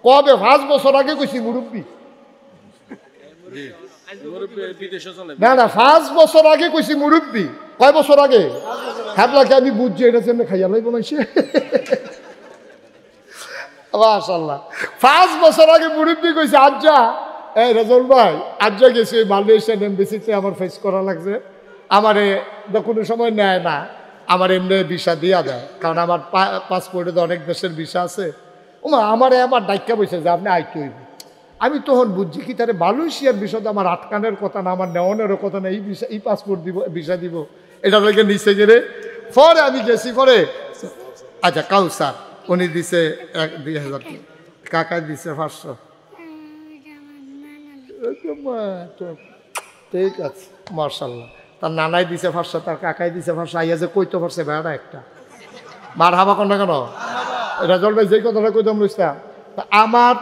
কবে 5 বছর আগে কইছি মুরব্বী। না না 5 বছর আগে কইছি মুরব্বী। কয় বছর আগে? হ্যাবলাকে আমি বুঝছি এটা জন্য খাইয়া লইব না সে। মাশাআল্লাহ 5 বছর আগে মুরব্বী কইছে আজ্জা এই রেজল ভাই আজ্জা গেছি মালয়েশিয়ান এমবেসিতে আমার ফেস করা লাগছে, আমারে কোনো সময় নেয় না, আমার এমনি ভিসা দিয়া দেয়, কারণ আমার পাসপোর্টে তো অনেক দেশের ভিসা আছে। ওমা আমারে আবার ডাইকা বসে যে আপনি আইতে হইব। আমি তখন বুঝছি কি তারে মালয়েশিয়ার বিষয়টা আমার আটকানের কথা না, আমার নেওয়ানেরও কথা না, এই ভিসা এই পাসপোর্ট দিব ভিসা দিব এটা লোকে নিচে গেলে পরে আমি গেছি পরে আচ্ছা কাউসার উনি দিছে 2000 কাকা দিছে 500। ঠিক আছে মাশাআল্লাহ। তার নানাই দিছে 500, তার কাকাই দিছে 500, আইয়া যে কইতে পারছে বেড়া একটা মার হাবা কর না কেন? রেজল ভাই যেই কথাটা কইতাম বুঝতাম। আমার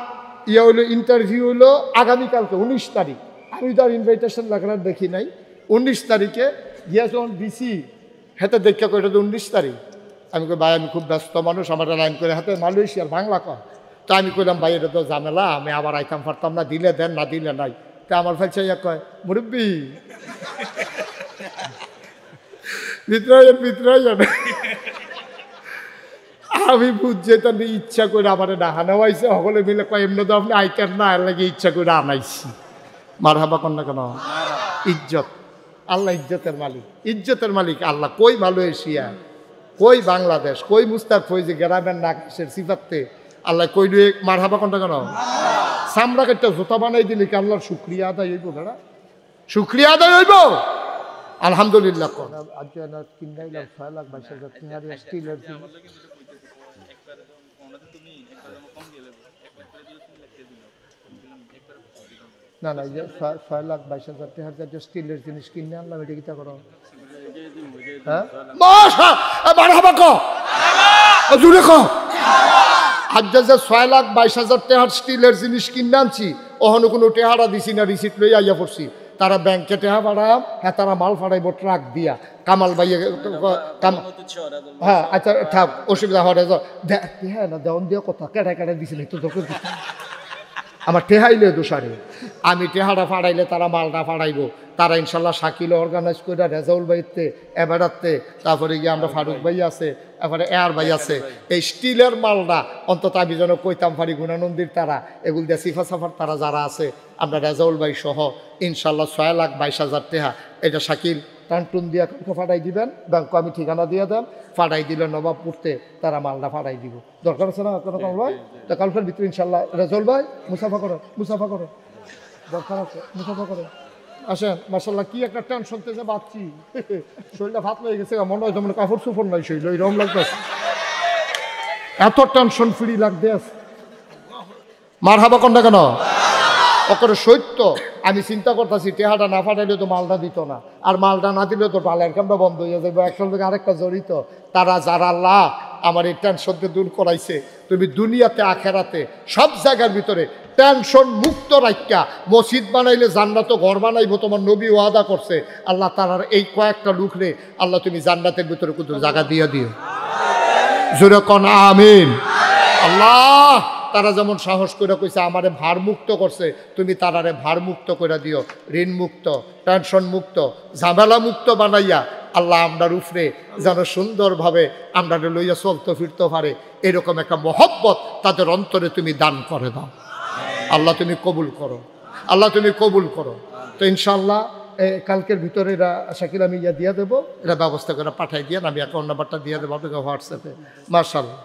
ইয়ে হইলো ইন্টারভিউ হইলো আগামীকালকে 19 তারিখ। আমি তো আর ইনভাইটেশন লাগানোর দেখি নাই। 19 তারিখে গিয়া যখন দিছি হাতে দেখা কইটা তো 19 তারিখ। আমি কই ভাই আমি খুব ব্যস্ত মানুষ, আমার লাইন করে হাতে মালয়েশিয়ার বাংলা কয়। তো আমি কইলাম ভাই এটা তো ঝামেলা, আমি আবার আইতাম পারতাম না, দিলে দেন না দিলে নাই। তা আমার ফেলছে ইয়া কয় মুরব্বী ভিতরে যাবে। আমি বুঝছি তার ইচ্ছা করে আমার ডাহানো আইসে সকলে মিলে কয় এমনি তো আপনি আইতেন না, এর লাগে ইচ্ছা করে আনাইছি। মার হাবা কর না কেন? ইজ্জত, আল্লাহ ইজ্জতের মালিক, ইজ্জতের মালিক আল্লাহ। কই মালয়েশিয়া, কই বাংলাদেশ, কই মুস্তাক ফৈজি গ্রামের নাকের সিফাতে আল্লাহ কই লুয়ে মার হাবা কর না কেন? চামড়া একটা জুতা বানাই দিলে কি আল্লাহর শুক্রিয়া আদায় হইব? বেড়া শুক্রিয়া আদায় হইব? আলহামদুলিল্লাহ কর। আজ 6,22,000 স্টিলের না না 6,22,000 স্টিলের জিনিস কিনে আনলাম, এটা কিতা করো? হ্যাঁ জুড়ে কো আজ যে 6,22,000 স্টিলের জিনিস কিনে আনছি, ওখানে কোনো টেহারা দিছি না, রিসিট লই আইয়া পড়ছি। তারা ব্যাংকে টেহা পাঠাম, হ্যাঁ তারা মাল ফাড়াইব ট্রাক দিয়া। কামাল ভাইয়া হ্যাঁ আচ্ছা থাক অসুবিধা হয় হ্যাঁ না দেওয়ান দিয়ে কথা কেটে কেটে দিছিল তো তোকে আমার টেহাইলে দোষারে। আমি টেহাটা ফাড়াইলে তারা মালটা ফাড়াইব। তারা ইনশাল্লাহ শাকিল অর্গানাইজ করে রেজাউল ভাইতে এবারাতে, তারপরে গিয়ে আমরা ফারুক ভাই আছে, এরপরে এয়ার ভাই আছে। এই স্টিলের মালটা অন্তত আমি যেন কইতাম পারি গুণানন্দির তারা এগুলো দিয়ে সিফা সাফার তারা যারা আছে, আমরা রেজাউল ভাই সহ ইনশাল্লাহ 6,22,000 টাকা এটা শাকিল টানটুন দিয়া কাউকে ফাটাই দিবেন, ব্যাংক আমি ঠিকানা দিয়ে দেন, ফাটাই দিলে নবাবপুরতে তারা মালটা ফাটাই দিব। দরকার আছে না কোনো কাল ভাই? তা কালকের ভিতরে ইনশাল্লাহ রেজাউল ভাই মুসাফা করো, মুসাফা করো, দরকার আছে মুসাফা করো। আসেন মাশাআল্লাহ কি একটা টেনশন থেকে বাঁচছি, শরীরটা ভাত হয়ে গেছে, মনে হয় যেমন কাপড় চুপড় নাই শরীর এরকম লাগতেছে, এত টেনশন ফ্রি লাগতে আছে। মার হাবা কর না কেন? ওকে সত্য আমি চিন্তা করতেছি টেহাটা না ফাটাইলে তো মালটা দিত না, আর মালটা না দিলে তো ডালের কামটা বন্ধ হয়ে যাবে। একসঙ্গে আরেকটা জড়িত তারা যারা আল্লাহ আমার এই টেনশনকে দূর করাইছে, তুমি দুনিয়াতে আখেরাতে সব জায়গার ভিতরে টেনশন মুক্ত রাখিয়া মসজিদ বানাইলে জান্নাত ঘর বানাইবো, তোমার নবী ওয়াদা করছে। আল্লাহ তারার এই কয়েকটা লোক রে আল্লাহ তুমি জান্নাতের ভিতরে কোন জায়গা দিয়ে দিও, জোরে কোন আমিন। আল্লাহ তারা যেমন সাহস করে কইছে আমারে ভার মুক্ত করছে, তুমি তারারে ভার মুক্ত করে দিও, ঋণ মুক্ত, টেনশন মুক্ত, ঝামেলা মুক্ত বানাইয়া আল্লাহ আমরার উপরে যেন সুন্দরভাবে আমরা লইয়া চলতে ফিরতে পারে এরকম একটা মহব্বত তাদের অন্তরে তুমি দান করে দাও। আল্লাহ তুমি কবুল করো, আল্লাহ তুমি কবুল করো। তো ইনশাআল্লাহ কালকের ভিতরে এরা শাকিল আমি ইয়া দিয়ে দেবো, এটা ব্যবস্থা করে পাঠাই দিয়ে আমি অ্যাকাউন্ট নাম্বারটা দিয়ে দেবো আপনাকে হোয়াটসঅ্যাপে। মাশাআল্লাহ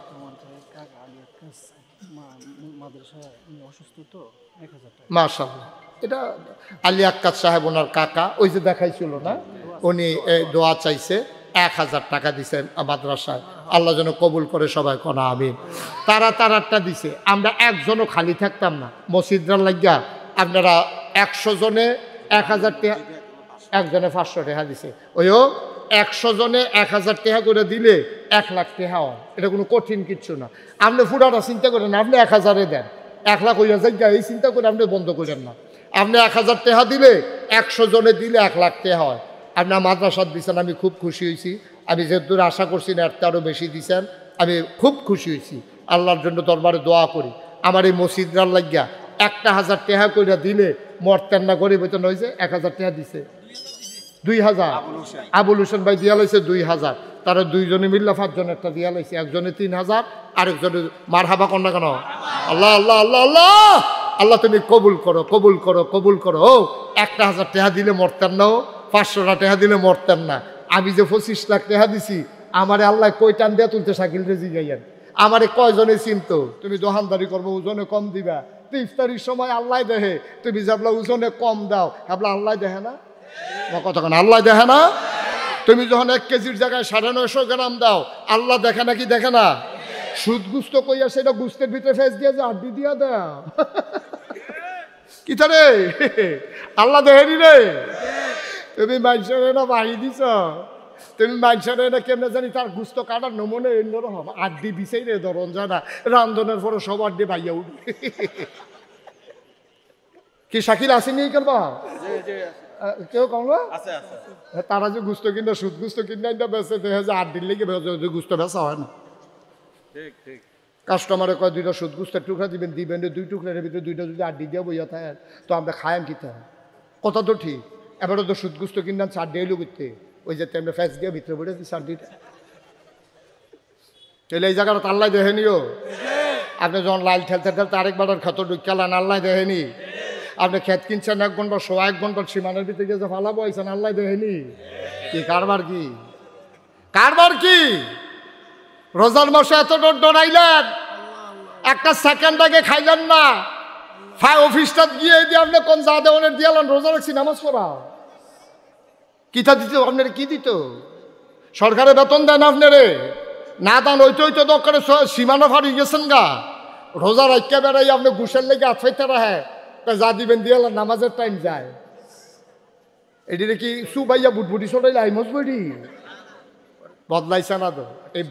মাশাআল্লাহ। এটা আলী আক্কাস সাহেব ওনার কাকা, ওই যে দেখাইছিল না, উনি দোয়া চাইছে 1000 টাকা দিছেন মাদ্রাসায়, আল্লাহ যেন কবুল করে সবাই কোনা আমিন। তারাটা দিছে, আমরা একজনও খালি থাকতাম না মসজিদরার লাগিয়া। আপনারা 100 জনে 1000 টাকা, একজনে 500 টাকা দিছে, ওইও 100 জনে 1000 টাকা করে দিলে 1 লাখ টাকা হয়। এটা কোনো কঠিন কিচ্ছু না। আপনি পুরাটা চিন্তা করেন, আপনি 1000-এ দেন, 1 লাখ হইয়া যায়, এই চিন্তা করে আপনি বন্ধ করেন না। আপনি 1000 টাকা দিলে 100 জনে দিলে 1 লাখ টাকা হয়। আপনার মাদ্রাসাত দিচ্ছেন, আমি খুব খুশি হয়েছি। আমি যেহেতু আশা করছি না এর আরও বেশি দিচ্ছেন, আমি খুব খুশি হয়েছি। আল্লাহর জন্য দরবারে দোয়া করি আমার এই মসজিদরার লাগিয়া 1,000 টাকা করে দিলে মরতেন না, গরিব হইতো নয় যে 1,000 টাকা দিছে 2,000 আবুল হোসেন ভাই দিয়া লাইছে 2,000, তারা দুইজনে মিল্লা 5 জনেরটা দিয়া লাইছে, একজনে 3,000 আরেকজনে মারহাবা কর না কেন? আল্লাহ আল্লাহ আল্লাহ আল্লাহ আল্লাহ তুমি কবুল করো কবুল করো কবুল করো। ও 1,000 টাকা দিলে মরতেন না, 500 টাকা দিলে মরতেন না। আমি যে 25 লাখ টাকা দিছি আমারে আল্লাহ কই টান দিয়া তুলতে শাকিল রে জিগাইয়েন, আমারে কয়জনে চিনতো? তুমি দোকানদারি করবো ওজনে কম দিবা, তো ইফতারির সময় আল্লাহ দেখে, তুমি যাবলা ওজনে কম দাও habla আল্লাহ দেখে না? কতক্ষণ আল্লাহ দেখে না? তুমি যখন 1 কেজির জায়গায় 950 গ্রাম দাও আল্লাহ দেখে নাকি দেখে না? সুদ গুস্ত কইয়া সেটা গুস্তের ভিতরে ফেস দিয়ে যে আড্ডি দিয়া দাও কি রে আল্লাহ দেখেনি রে? তুমি মানুষের এটা বাড়ি দিছ, তুমি মানুষের এটা কেমনে জানি তার গুস্ত কাটার নমুনে অন্যরকম আড্ডি বিছাই রে ধরন যায় না, রান্ধনের পরে সব আড্ডি ভাইয়া উঠবে। কি শাকিল আসেনি করবা কেউ কমলো? তারা যে গুস্ত কিনা সুদ গুস্ত কিনা বেছে দেখে যে আড্ডির লেগে গুস্ত বেচা হয় না। কাস্টমারে কয় 2টা সুদ গুস্তের টুকরা দিবেন, দিবেন 2 টুকরার ভিতরে 2টা যদি আড্ডি দিয়ে বইয়া থাকে তো আমরা খায়াম কিতে হয়? কথা তো ঠিক। এবারে তো সুদ গুস্ত কিনলাম 4 ডেইলো করতে, ওই যে তেমনি ফ্যাস দিয়ে ভিতরে পড়ে 4 2টা। তাহলে এই জায়গাটা আল্লাহ দেখেনিও? আপনি যখন লাইল ঠেলতে ঠেলতে আরেকবার ক্ষত ঢুকালেন আল্লাহ দেখেনি? আপনি খেত কিনছেন 1 ঘন্টা 1 ঘন্টার সীমানের ভিতরে গিয়ে ফালাবো আইছেন আল্লাহ দেখেনি? কি কারবার কি কারবার কি? রোজার মাসে এত ডরাইলেন, একটা সেকেন্ড আগে খাইলেন না, অফিসটা গিয়ে দিয়ে আপনি কোন যা দেওয়ানের দিয়ালেন রোজা রাখছি নামাজ পড়া কিতা দিত? আপনার কি দিত? সরকারের বেতন দেন আপনারে না দান হইতে হইতে দরকারে সীমানা ফাড়ি গেছেন গা, রোজা রাখতে বেড়াই আপনি ঘুষের লেগে আতফাইতে রাখে যা দিবেন দিয়ালেন নামাজের টাইম যায়। এটি কি সুবাইয়া বুটবুটি সরাইলে আইমস বইটি বদলাইছে না তো? এই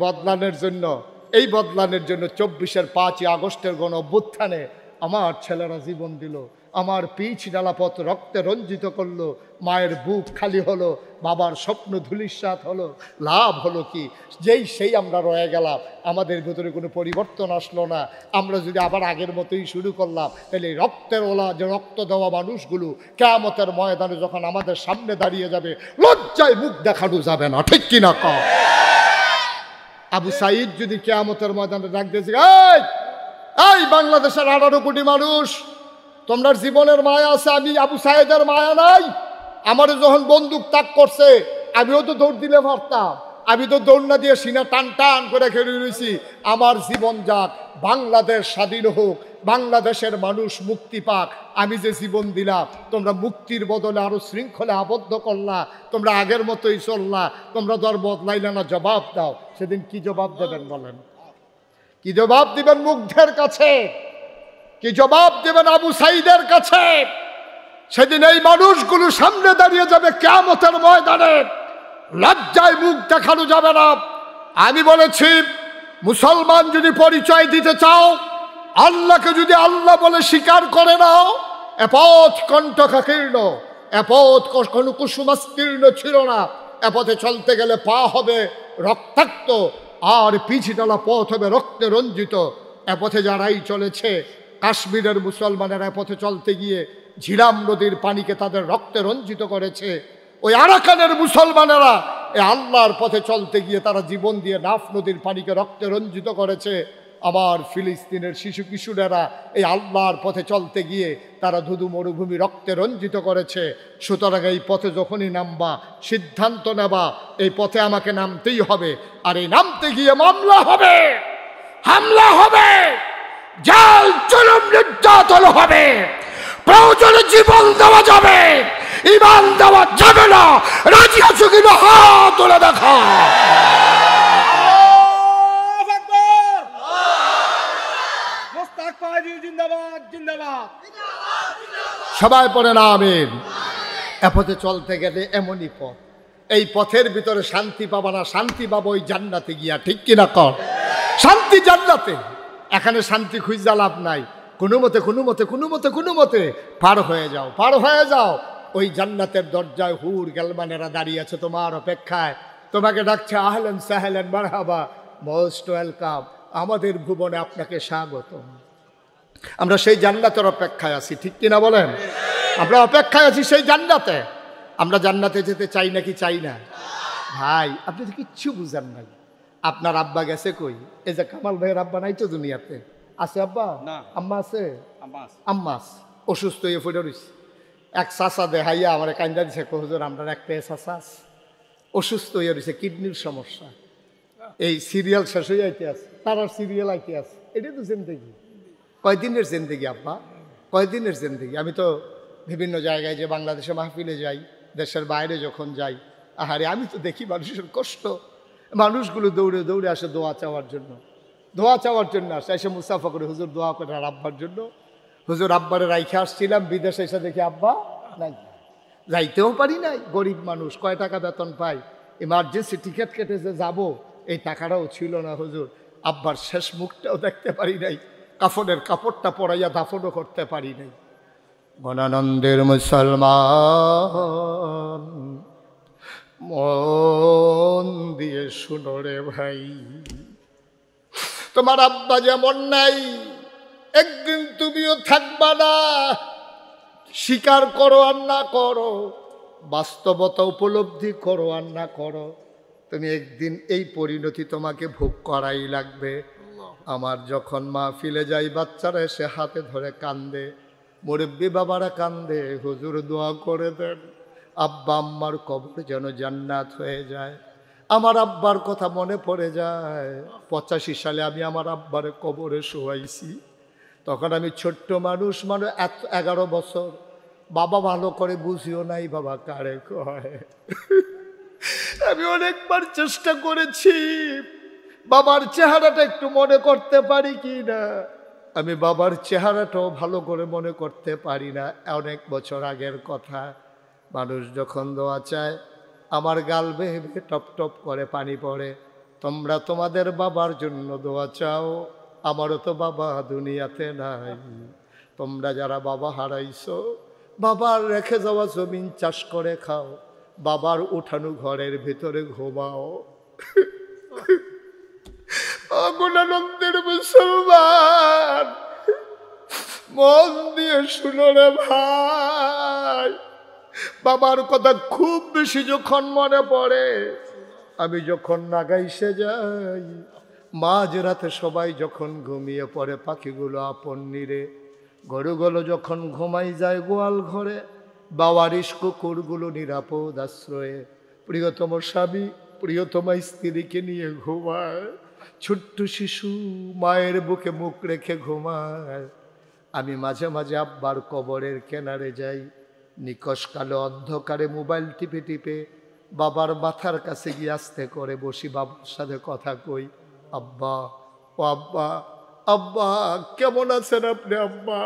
বদলানোর জন্য 24-এর 5ই আগস্টের গণ অভ্যুত্থানে আমার ছেলেরা জীবন দিল, আমার পিচ ডালা পথ রক্তে রঞ্জিত করলো, মায়ের বুক খালি হলো, বাবার স্বপ্ন ধূলিসাৎ হলো। লাভ হলো কি? সেই আমরা রয়ে গেলাম, আমাদের ভেতরে কোনো পরিবর্তন আসলো না। আমরা যদি আবার আগের মতোই শুরু করলাম তাহলে রক্তের ওলা যে রক্ত দেওয়া মানুষগুলো কিয়ামতের ময়দানে যখন আমাদের সামনে দাঁড়িয়ে যাবে লজ্জায় মুখ দেখানো যাবে না, ঠিক কিনা কও? আবু সাইদ যদি কিয়ামতের ময়দানে ডাক দিয়েছে, এই বাংলাদেশের 18 কোটি মানুষ, তোমরা জীবনের মায়া আছে, আমি আবু সাইদের মায়া নাই? আমারও যখন বন্দুক তাক করছে আমিও তো দৌড় দিলে পারতাম, আমি তো দৌড় না দিয়ে সিনা টান টান করে খেলে রয়েছি। আমার জীবন যাক, বাংলাদেশ স্বাধীন হোক, বাংলাদেশের মানুষ মুক্তি পাক। আমি যে জীবন দিলাম তোমরা মুক্তির বদলে আরো শৃঙ্খলে আবদ্ধ করলা, তোমরা আগের মতোই চললা, তোমরা দর বদলাইলে না, জবাব দাও। সেদিন কি জবাব দেবেন বলেন? কি জবাব দিবেন মুগ্ধের কাছে? কি জবাব দেবেন আবু সাইদের কাছে? সেদিন এই মানুষগুলো সামনে দাঁড়িয়ে যাবে কিয়ামতের ময়দানে, লজ্জায় মুখ দেখানো যাবে না। আমি বলেছি মুসলমান যদি পরিচয় দিতে চাও, আল্লাহকে যদি আল্লাহ বলে স্বীকার করে নাও, এ পথ কণ্টকাকীর্ণ, এ পথ কোনো কুসুমাস্তীর্ণ ছিল না। এ পথে চলতে গেলে পা হবে রক্তাক্ত, আর পিছডালা পথ হবে রক্তে রঞ্জিত। এ পথে যারাই চলেছে, কাশ্মীরের মুসলমানেরা এ পথে চলতে গিয়ে ঝিলাম নদীর পানিকে তাদের রক্তে রঞ্জিত করেছে। ওই আরাকানের মুসলমানেরা এই আল্লাহর পথে চলতে গিয়ে তারা জীবন দিয়ে নাফ নদীর পানিকে রক্তে রঞ্জিত করেছে। আবার ফিলিস্তিনের শিশু কিশোরেরা এই আল্লাহর পথে চলতে গিয়ে তারা ধুধু মরুভূমি রক্তে রঞ্জিত করেছে। সুতরাং এই পথে যখনই নামবা, সিদ্ধান্ত নেবা এই পথে আমাকে নামতেই হবে, আর এই নামতে গিয়ে মামলা হবে, হামলা হবে, জাল জুলুম নির্যাতন হবে, প্রয়োজনে জীবন দেওয়া যাবে, ঈমান দেওয়া যাবে না। রাজি আছো কিনা হাত তুলে দেখা। সবাই পড়ে না আমিন। এ পথে চলতে গেলে এমনই পথ, এই পথের ভিতরে শান্তি পাবা না, শান্তি পাবো ওই জান্নাতে গিয়া, ঠিক কিনা কর? শান্তি জান্নাতে, এখানে শান্তি খুঁজে লাভ নাই। কোনো মতে পার হয়ে যাও, পার হয়ে যাও। ওই জান্নাতের দরজায় হুর গেলমানেরা দাঁড়িয়ে আছে তোমার অপেক্ষায়, তোমাকে ডাকছে আহলেন সাহলেন মারহাবা, মোস্ট ওয়েলকাম, আমাদের ভুবনে আপনাকে স্বাগতম। আমরা সেই জান্নাতের অপেক্ষায় আছি, ঠিক কিনা বলেন? আমরা অপেক্ষায় আছি সেই জান্নাতে। আমরা জান্নাতে যেতে চাই নাকি চাই না? ভাই আপনি তো কিচ্ছু বুঝেন নাই। আপনার আব্বা গেছে কই? এই যে কামাল ভাইয়ের আব্বা নাই তো দুনিয়াতে? আছে আব্বা? আম্মা আছে? আম্মা অসুস্থ হয়ে পড়ে রয়েছে। এক চাচা দেখাইয়া আমার কান্দা দিছে, হুজুর আমরা একটা চাচা অসুস্থ হয়ে রয়েছে, কিডনির সমস্যা। এই সিরিয়াল শেষ হয়ে আইতে আছে, তার আর সিরিয়াল আইতে আছে। এটাই তো জিন্দেগি। কয়দিনের জিন্দেগি আব্বা, কয়দিনের জিন্দেগি? আমি তো বিভিন্ন জায়গায় যে বাংলাদেশে মাহফিলে যাই, দেশের বাইরে যখন যাই, আহারে আমি তো দেখি মানুষের কষ্ট। মানুষগুলো দৌড়ে দৌড়ে আসে দোয়া চাওয়ার জন্য, দোয়া চাওয়ার জন্য আসে, এসে মুসাফা করে হুজুর দোয়া করে আর আব্বার জন্য। হুজুর আব্বারে রাইখে আসছিলাম, বিদেশে এসে দেখি আব্বা নাই, যাইতেও পারি নাই। গরিব মানুষ, কয় টাকা বেতন পাই, ইমার্জেন্সি টিকিট কেটে যে যাবো এই টাকাটাও ছিল না হুজুর। আব্বার শেষ মুখটাও দেখতে পারি নাই, কাফনের কাপড়টা পরাইয়া দাফনও করতে পারি নাই। গণানন্দের মুসলমান মন দিয়ে শুনো রে ভাই, তোমার আব্বা যেমন নাই একদিন তুমিও থাকবা না। স্বীকার করো আর না করো, বাস্তবতা উপলব্ধি করো আর না করো, তুমি একদিন এই পরিণতি তোমাকে ভোগ করাই লাগবে। আমার যখন মাহফিলে যাই, বাচ্চারা এসে হাতে ধরে কান্দে, মুরব্বী বাবারা কান্দে, হুজুর দোয়া করে দেন আব্বা আম্মার কবর যেন জান্নাত হয়ে যায়। আমার আব্বার কথা মনে পড়ে যায়। 85 সালে আমি আমার আব্বার কবরে শোয়াইছি। তখন আমি ছোট্ট মানুষ, 11 বছর। বাবা ভালো করে বুঝিও নাই বাবা কারে কয়। আমি অনেকবার চেষ্টা করেছি বাবার চেহারাটা একটু মনে করতে পারি কি না। আমি বাবার চেহারাটাও ভালো করে মনে করতে পারি না। অনেক বছর আগের কথা। মানুষ যখন দোয়া চায় আমার গাল বেয়ে বেয়ে টপ টপ করে পানি পড়ে। তোমরা তোমাদের বাবার জন্য দোয়া চাও, আমারও তো বাবা দুনিয়াতে নাই। তোমরা যারা বাবা হারাইছো, বাবার রেখে যাওয়া জমিন চাষ করে খাও, বাবার উঠানো ঘরের ভিতরে ঘুমাও। গুণানন্দের মুসলমান মন দিয়ে শুনো রে ভাই, বাবার কথা খুব বেশি যখন মনে পড়ে, আমি যখন নাগাইশে যাই, মাঝ রাতে সবাই যখন ঘুমিয়ে পড়ে, পাখিগুলো আপন নিরে, গরুগুলো যখন ঘুমাই যায় গোয়াল ঘরে, বাবারিশ কুকুরগুলো নিরাপদ আশ্রয়ে, প্রিয়তম স্বামী প্রিয়তমা স্ত্রীকে নিয়ে ঘুমায়, ছোট্ট শিশু মায়ের বুকে মুখ রেখে ঘুমায়। আমি মাঝে মাঝে আব্বার কবরের কিনারে যাই, নিকশ কালো অন্ধকারে মোবাইল টিপে টিপে বাবার মাথার কাছে গিয়ে আস্তে করে বসি, বাবার সাথে কথা কই, আব্বা ও আব্বা, আব্বা কেমন আছেন আপনি? আব্বা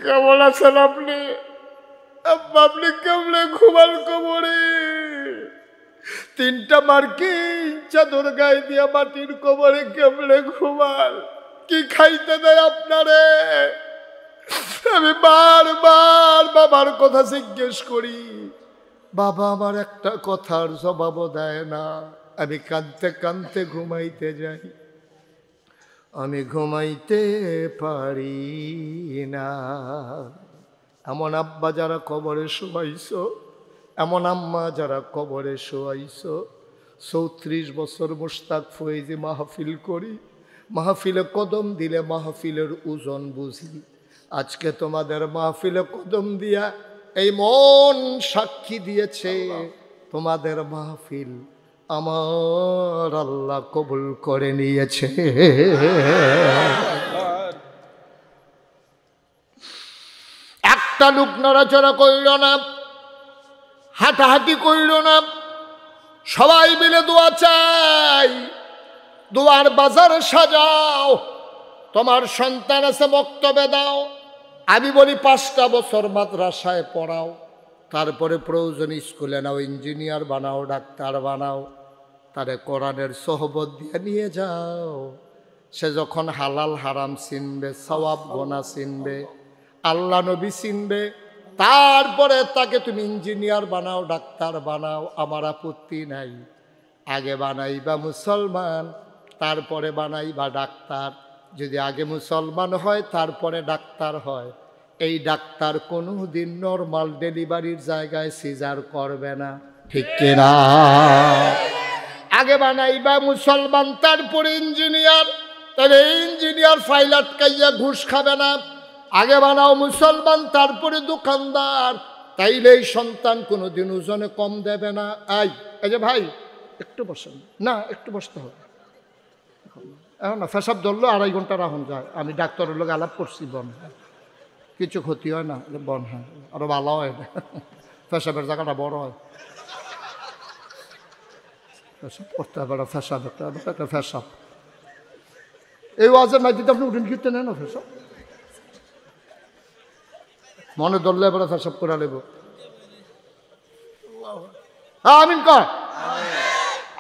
কেমন আছেন আপনি? আব্বা আপনি কেমনে ঘুমাল কবরে? 3টা মার্কিন চাদর গায়ে দিয়া মাটির কবরে কেমনে ঘুমাল? কি খাইতে দেয় আপনারে? আমি বারবার বাবার কথা জিজ্ঞেস করি, বাবা আমার একটা কথার জবাবও দেয় না। আমি কাঁদতে কাঁদতে ঘুমাইতে যাই, আমি ঘুমাইতে পারি না। এমন আব্বা যারা কবরে শোয়াইছো, এমন আম্মা যারা কবরে শোয়াইছো। 34 বছর মুশতাক ফয়েজি মাহফিল করি, মাহফিলে কদম দিলে মাহফিলের ওজন বুঝি। আজকে তোমাদের মাহফিলে কদম দিয়া এই মন সাক্ষী দিয়েছে, তোমাদের মাহফিল আমার আল্লাহ কবুল করে নিয়েছে। একটা লোক নড়াচড়া করিল না, হাঁটাহাঁটি করিল না, সবাই মিলে দোয়া চাই, দোয়ার বাজার সাজাও। তোমার সন্তান আছে বক্তব্য দাও, আমি বলি 5টা বছর মাদ্রাসায় পড়াও, তারপরে প্রয়োজন স্কুলে নাও, ইঞ্জিনিয়ার বানাও, ডাক্তার বানাও, তারে কোরআনের সোহবত দিয়ে নিয়ে যাও। সে যখন হালাল হারাম চিনবে, সওয়াব গুনাহ চিনবে, আল্লাহ নবী চিনবে, তারপরে তাকে তুমি ইঞ্জিনিয়ার বানাও, ডাক্তার বানাও, আমার আপত্তি নাই। আগে বানাইবা মুসলমান, তারপরে বানাইবা ডাক্তার। যদি আগে মুসলমান হয় তারপরে ডাক্তার হয়, এই ডাক্তার কোনোদিন নর্মাল ডেলিভারির জায়গায় সিজার করবে না, ঠিক কিনা? আগে বানাইবা মুসলমান তারপরে ইঞ্জিনিয়ার, তাহলে ইঞ্জিনিয়ার ফাইল আটকাইয়া ঘুষ খাবে না। আগে বানাও মুসলমান তারপরে দোকানদার, তাইলে এই সন্তান কোনোদিন ওজনে কম দেবে না। এই যে ভাই একটু বসেন না, একটু বসতে হবে এখন না, ফেসাব ধরলো 2.5 ঘন্টা রাখুন যায়। আমি ডাক্তারের লোক আলাপ করছি, বন কিছু ক্ষতি হয় না, বন হ্যাঁ আরো ভালো হয় না, ফেসাবের জায়গাটা বড় হয়। ফেসাব করতে হবে, ফেসাব একটা ফেসাব। এই ওয়াজের মাঝে আপনি উঠেন কিনতে নেন না, ফেসাব মনে ধরলে এবার ফেসাব করে নেব। আমিন কর।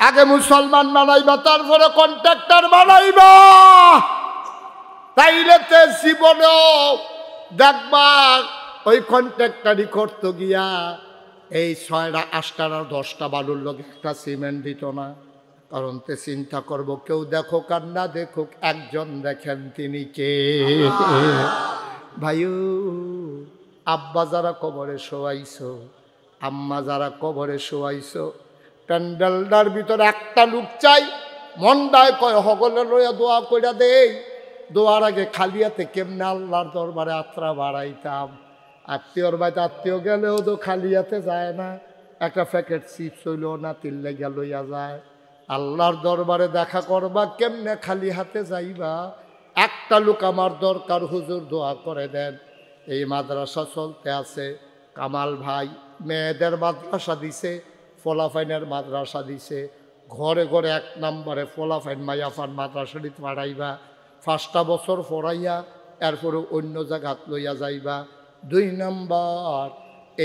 আগে মুসলমান বানাইবা তারপরে কন্ট্রাক্টর বানাইবা, তাইলে তে জীবনে দেখবা ওই কন্ট্রাক্টারই করতে গিয়া এই 6টা 8টা 10টা বালুর লোক একটা সিমেন্ট দিত না। কারণ তে চিন্তা করবো কেউ দেখুক আর না দেখুক, একজন দেখেন তিনি কে। ভাইও আব্বা যারা কবরে শোয়াইছো, আম্মা যারা কবরে শোয়াইছো, প্যান্ডেলটার ভিতরে একটা লোক চাই, মনটায় কয় হগলে লইয়া দোয়া কইরা দেই। দোয়ার আগে খালিয়াতে কেমনে আল্লাহর দরবারে আত্রা বাড়াইতাম। আত্মীয়র বাড়িতে আত্মীয় গেলেও তো খালিয়াতে যায় না, একটা প্যাকেট চিপস হইলেও না তিল্লে গেল লইয়া যায়। আল্লাহর দরবারে দেখা করবা কেমনে খালি হাতে যাইবা। একটা লোক আমার দরকার, হুজুর দোয়া করে দেন। এই মাদ্রাসা চলতে আছে, কামাল ভাই মেয়েদের মাদ্রাসা দিছে, ফলাফাইনের মাদ্রাসা দিছে। ঘরে ঘরে 1 নম্বরে ফলাফাইন মাইয়াফান মাদ্রাসাটি পাঠাইবা। 5টা বছর পড়াইয়া এরপরে অন্য জায়গাত লইয়া যাইবা। 2 নম্বর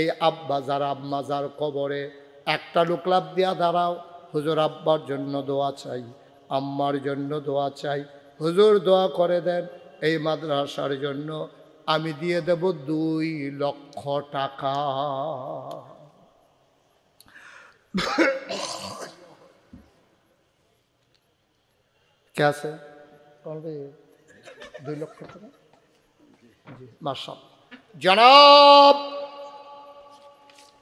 এই আব্বা যার আম্মা যার কবরে একটা লোক লাভ দিয়া দাঁড়াও, হুজুর আব্বার জন্য দোয়া চাই, আম্মার জন্য দোয়া চাই, হুজুর দোয়া করে দেন এই মাদ্রাসার জন্য। আমি দিয়ে দেব 2 লক্ষ টাকা। কে আছে? 2 লক্ষ টাকা। মাশাআল্লাহ। জনাব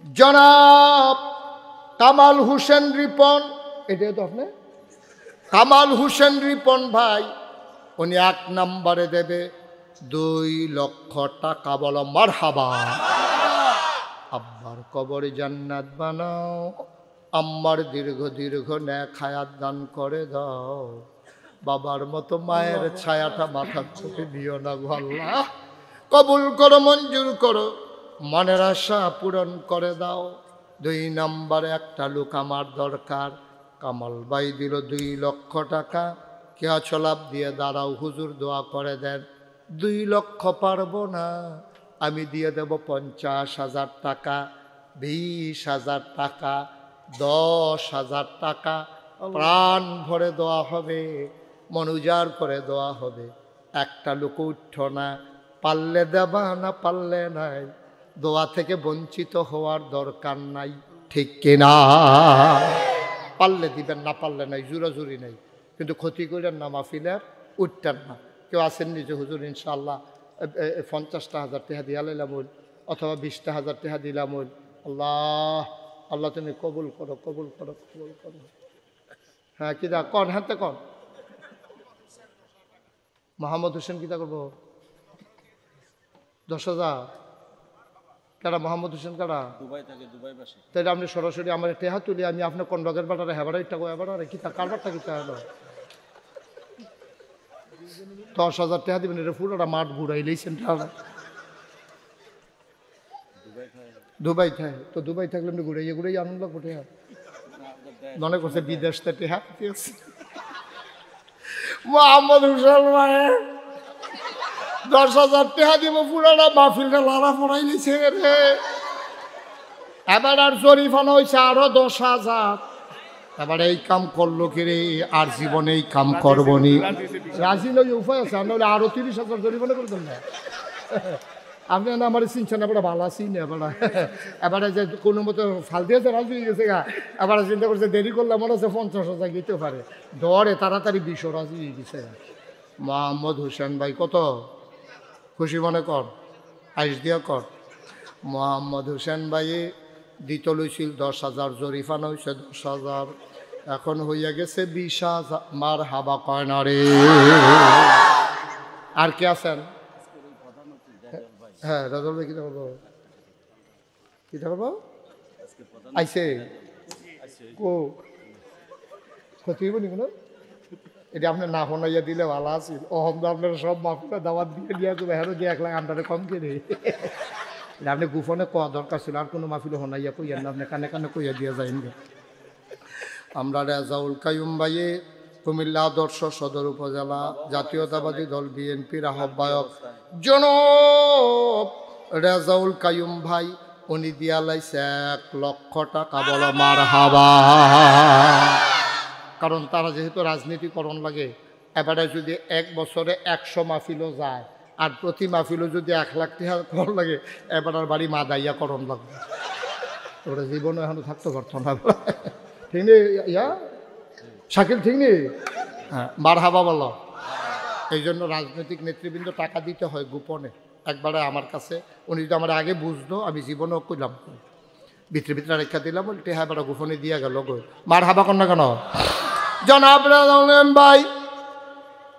জনাব কামাল হোসেন রিপন, এটাই তো আপনি কামাল হোসেন রিপন ভাই, উনি 1 নম্বরে দেবে 2 লক্ষ টাকা। বলো মারহাবা। আব্বার কবরে জান্নাত বানাও, আম্মার দীর্ঘ দীর্ঘ নেক হায়াত দান করে দাও। বাবার মতো মায়ের ছায়াটা মাথার চোখে দিও না গো আল্লাহ। কবুল করো, মঞ্জুর করো, মনের আশা পূরণ করে দাও। 2 নম্বরে একটা লোক আমার দরকার। কামাল ভাই দিল 2 লক্ষ টাকা। কে আছো লাভ দিয়ে দাঁড়াও, হুজুর দোয়া করে দেন। 2 লক্ষ পারবো না, আমি দিয়ে দেব 50,000 টাকা, 20,000 টাকা, 10,000 টাকা। প্রাণ ভরে দেওয়া হবে, মন উজাড় করে দেওয়া হবে। একটা লোক উঠছ না, পারলে দেবা, না পারলে নাই। দোয়া থেকে বঞ্চিত হওয়ার দরকার নাই, ঠিক কিনা? পারলে দিবেন, না পারলে নাই, জোরাজুরি নাই। কিন্তু ক্ষতি করেন না, মাহফিলের উঠতেন না। কেউ আসেন নিজে হুজুর ইনশাআল্লাহ 50,000 টাকা দিয়া লাইলাম, অথবা 20,000 টাকা দিলাম। আল্লাহ আল্লাহ তুমি কবুল করো, কবুল করো, কবুল করো। হ্যাঁ কিদা কন, হ্যাঁ তো কন। মোহাম্মদ হোসেন কিতা করবো? 10,000 কারা? মোহাম্মদ হোসেন কারা? দুবাই থাকে, দুবাই বাসে। তাই আপনি সরাসরি আমার টেহা তুলি, আমি আপনার কন্ডকের বাটারে হেবারে টাকা এবারে কিতা কারবারটা কিতা হলো? 10,000 টাকা দিবেন, এটা পুরোটা মাঠ ঘুরাই লইছেন। দুবাই থাকে তো, দুবাই থাকলে আপনি ঘুরাইয়ে ঘুরাই আনন্দ লাগবো। টেহা মনে করছে বিদেশ থেকে টেহা মোহাম্মদ হোসেন ভাই 10,000 টাকা দিব, পুরাটা মাহফিলটা লাড়া পড়াই নিছে রে। এবার আর জরিফানা হয়েছে আরো 10,000। এবার এই কাম করলো কি রে, আর জীবনে এই কাম করবো নি। রাজি নই, উপায় আছে, নাহলে আরো 30,000 জরিমানা করতেন না। আপনি আমার চিনছেন এবার ভালো আছি না এবারে যে কোনো মতো ফাল দিয়েছে রাজি হয়ে গেছে গা এবারে চিন্তা করছে দেরি করলে মনে হচ্ছে 50,000 গিতে পারে দরে তাড়াতাড়ি 20 রাজি হয়ে গেছে। মোহাম্মদ হোসেন ভাই কত খুশি মনে কর আইস দিয়া কর। মোহাম্মদ হোসেন ভাই দিত লইছিল 10,000 জরিফানা হয়েছে 10,000 এখন হইয়া গেছে 20,000 মার হাবা কয় না রে। আর কে আছেন? হ্যাঁ রাজল ভাই কিতা করবো কিতা করবো আইসে ও ক্ষতি হইব নি কোনো এটা আপনার না শোনাইয়া দিলে ভালো আছিল অহম তো আপনার সব মাফিলা দাওয়াত দিয়ে দিয়া যাবে হ্যাঁ যে 1 লাখ আন্ডারে কম কিনে এটা আপনি গুফনে কোয়া দরকার ছিল আর কোনো মাফিলে শোনাইয়া কইয়া না আপনি কানে কানে কইয়া দিয়া যাইন। আমরা রেজাউল কাইয়ুম ভাইয়ে কুমিল্লা আদর্শ সদর উপজেলা জাতীয়তাবাদী দল বিএনপির আহ্বায়ক জনাব রেজাউল কাইয়ুম ভাই উনি দিয়া লাইছে 1 লক্ষ টাকা বলো মারহাবা। কারণ তারা যেহেতু রাজনীতিকরণ লাগে এবারে যদি 1 বছরে 100 মাহফিলও যায় আর প্রতি মাহফিলও যদি 1 লাখ টাকা করণ লাগে এবার আর বাড়ি মাদাইয়া করণ লাগবে ওরা জীবনে এখনো থাকতে পারতো না ঠিক নেই ইয়া শাকিল ঠিক নেই হ্যাঁ মারহাবা বলো। এই জন্য রাজনৈতিক নেতৃবৃন্দ টাকা দিতে হয় গোপনে একবারে আমার কাছে উনি যদি আমার আগে বুঝতো আমি জীবনেও কইলাম ভিতরে ভিতরে রেখা দিলাম বলতে হ্যাঁ এবার গোপনে দিয়া গেল গো মারহাবা কর না কেন। জনাব ভাই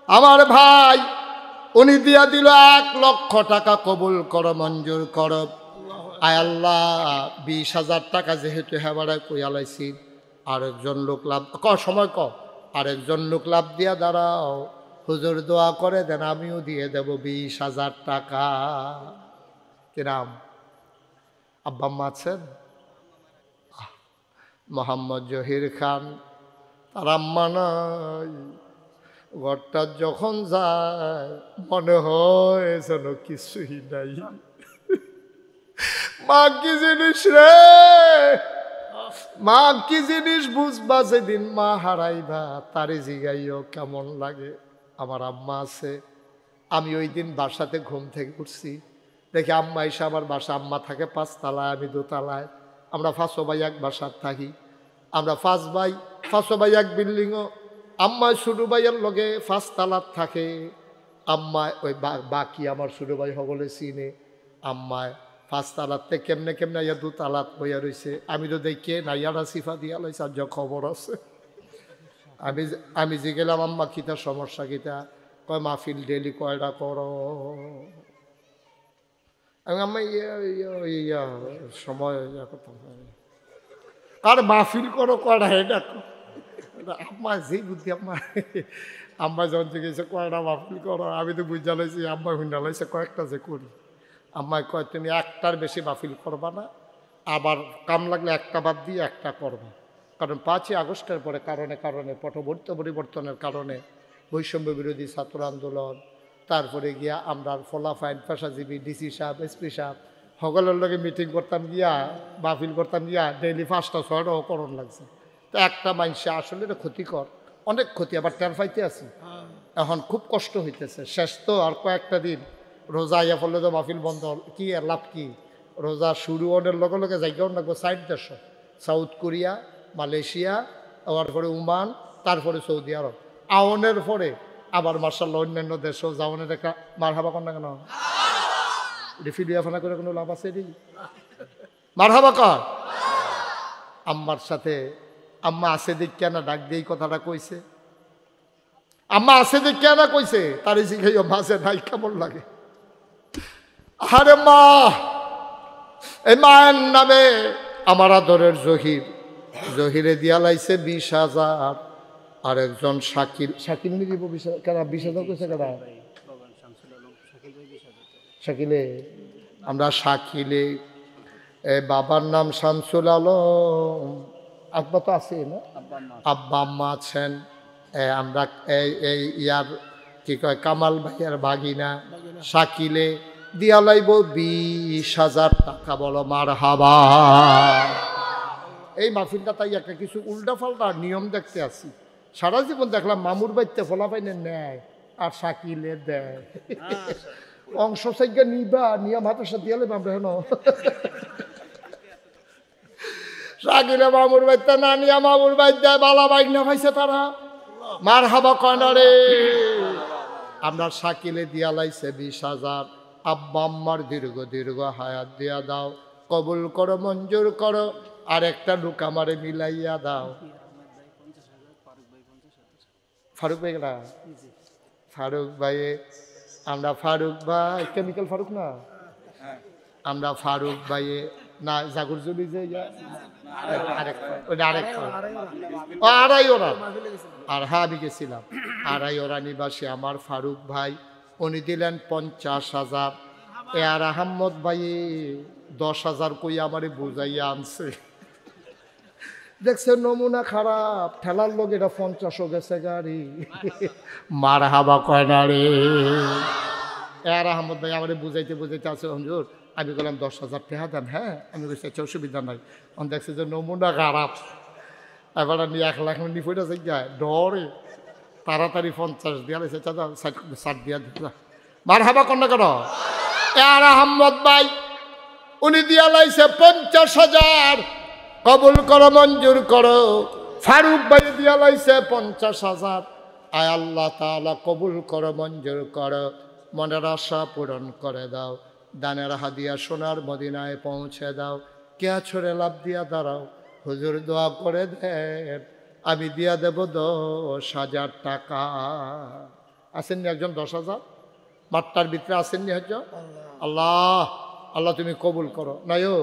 আমার ভাই উনি দিয়া দিল 1 লক্ষ টাকা কবুল করো মঞ্জুর করো। আয় আল্লাহ 20,000 টাকা যেহেতু হেবারে কইয়ালাইছি আরেকজন লোক লাভ সময় আরেকজন লোক লাভ দিয়া দাঁড়াও হুজুর দোয়া করে দেন আমিও দিয়ে দেব 20,000 টাকা। কিরাম আব্বা আম্মা আছেন? মোহাম্মদ জহির খান তার আম্মা নাই ঘরটা যখন যায় মনে হয় যেন কিছুই নাই। মা কি জিনিস রে মা কি জিনিস বুঝবা যেদিন মা হারাইবা তারে জিগাইও কেমন লাগে। আমার আম্মা আছে আমি ওই দিন বাসাতে ঘুম থেকে উঠছি দেখি আম্মা এসে আমার বাসা আম্মা থাকে 5 তলায় আমি 2 তলায় আমরা 5 ভাই এক বাসার থাকি আমরা 5 ভাই এক বিল্ডিংও আম্মা ছোট ভাইয়ের লগে 5 তলার থাকে আম্মা ওই বাকি আমার ছোট ভাই সকলে চিনে আম্মায় 5 তলাতে কেমনে কেমনে ইয়া 2 তলাত বইয়া রয়েছে আমি তো দেখে নাইয়ারা সিফা দিয়া লাইছে আর যা খবর আছে আমি যে গেলাম আম্মা কিতা সমস্যা কিতা কয় মাহফিল ডেলি কয়টা করো আমি আম্মা ইয়া সময় আর মাহফিল করো কয়টা এটা আম্মা যে বুদ্ধি আম্মা যখন জিজ্ঞেস কয়টা মাহফিল করো আমি তো বুঝা লাইছি আম্মা হুন্ডা লাইছে কয়েকটা যে করি আম্মায় কয় তুমি 1টার বেশি মাহফিল করবা না আবার কাম লাগলে 1টা বাদ দিয়ে 1টা করবা কারণ 5ই আগস্টের পরে কারণে পরিবর্তনের কারণে বৈষম্য বিরোধী ছাত্র আন্দোলন তারপরে গিয়া আমরা ফলাফাইন পেশাজীবী ডিসি সাহেব এসপি সাহেব সকলের লগে মিটিং করতাম গিয়া মাহফিল করতাম গিয়া ডেইলি 5টা 6টাও করণ লাগছে তো একটা মানুষে আসলে এটা ক্ষতিকর অনেক ক্ষতি আবার টের পাইতে আছি এখন খুব কষ্ট হইতেছে শেষ তো আর কয়েকটা দিন রোজা ইয়া ফলে তো মাহফিল বন্ধ কি আর লাভ কি রোজা শুরু হওয়ার লগে লগে জায়গাও লাগবো 60 দেশ সাউথ কোরিয়া মালয়েশিয়া তারপরে ওমান তারপরে সৌদি আরব আওনের পরে আবার মার্শাল্লাহ অন্যান্য দেশও যাওয়ানের একটা মারহাবা কর না কেন রিফিলিয়াফানা করে কোনো লাভ আছে রে মারহাবা কর। আম্মার সাথে আম্মা আছে দেখিয়া না ডাক দিয়ে কথাটা কইছে আম্মা আছে দেখিয়া না কইছে তার শিখাইও মাঝে নাই কেমন লাগে। আরে মা এই মায়ের নামে আমার আদরের জহিরে দিয়া লাইছে 20,000 আর একজন শাকিল নিয়ে দিব 20,000 কইছে কেনা শাকিলে আমরা শাকিলে বাবার নাম শামসুল আলম আব্বা তো আছে না আব্বা আম্মা আছেন আমরা এই ইয়ার কি কয় কামাল ভাইয়ার ভাগিনা শাকিলে দিয়া লাইব 20,000 টাকা বলো মারহাবা। এই মাহফিলটা তাই একটা কিছু উল্টাপাল্টা নিয়ম দেখতে আসি সারা জীবন দেখলাম মামুর বাড়িতে ফলাফাইনে নেয় আর শাকিলে দেয় অংশ সাইগা নিবা নিয়া মাদ্রাসা দিয়ালে আমরা হেন শাকিলে মামুর বাইতে না নিয়া মামুর বাইত দেয় বালা বাইক না পাইছে তারা মার হাবা কয়নারে আপনার শাকিলে দিয়া লাইছে 20,000 আব্বা আম্মার দীর্ঘ দীর্ঘ হায়াত দিয়া দাও কবুল করো মঞ্জুর করো আর একটা লোক আমারে মিলাইয়া দাও ফারুক ভাই না ফারুক ভাই আমরা ফারুক ভাই কেমিক্যাল ফারুক না আমরা ফারুক ভাই না জাগর জলি যে আড়াই ওরা আর হ্যাঁ আমি গেছিলাম আড়াই ওরা নিবাসী আমার ফারুক ভাই উনি দিলেন 50,000 আর আহম্মদ ভাই 10,000 কই আমারে বুঝাইয়া আনছে দেখছে নমুনা খারাপ ঠেলার লোক এটা 50 গেছে গাড়ি মার হাবা কয় না রে আর আহমদ ভাই আমারে বুঝাইতে বুঝাইতে আছে হুজুর আমি বললাম 10,000 টাকা দেন হ্যাঁ আমি বলছি আচ্ছা অসুবিধা নাই অন দেখছে যে নমুনা খারাপ এবার আমি 1 লাখ নিয়ে পড়ে যাই যায় ডরে তাড়াতাড়ি 50 দিয়া লাইছে চাচা 60 দিয়া দিলা মার হাবা কন্যা কেন আর আহমদ ভাই উনি দিয়া লাইছে 50,000 কবুল করো মঞ্জুর করো ফারুক ভাই দিয়া লাইছে 50,000 আয় আল্লাহ তাআলা কবুল করো মঞ্জুর করো মনের আশা পূরণ করে দাও দানের হাদিয়া সোনার মদিনায় পৌঁছে দাও কে ছড়ে লাভ দিয়া দাঁড়াও হুজুর দোয়া করে দেন আমি দিয়া দেব 10,000 টাকা আসেননি একজন 10,000 মাঠটার ভিতরে আসেননি একজন আল্লাহ আল্লাহ তুমি কবুল করো নাইও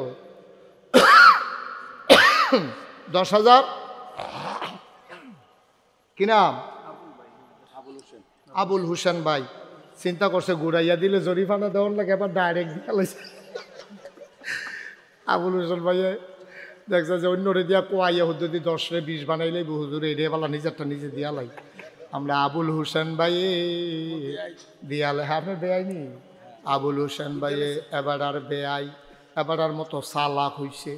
10,000 কি নাম আবুল হোসেন ভাই চিন্তা করছে ঘুরাইয়া দিলে জরিফানা দেওয়ার লাগে এবার ডাইরেক্ট দিয়া লাইছে আবুল হোসেন ভাইয়ে দেখছে যে অন্যরে দিয়া কোয়াইয়া হুজুরি 10 রে 20 বানাইলে হুজুর এড়ে বেলা নিজেরটা নিজে দিয়া লাই আমরা আবুল হোসেন ভাই দিয়ালে হ্যাঁ আপনার বেআইনি আবুল হোসেন ভাই এবার আর বেআই এবার আর মতো সালাক হইছে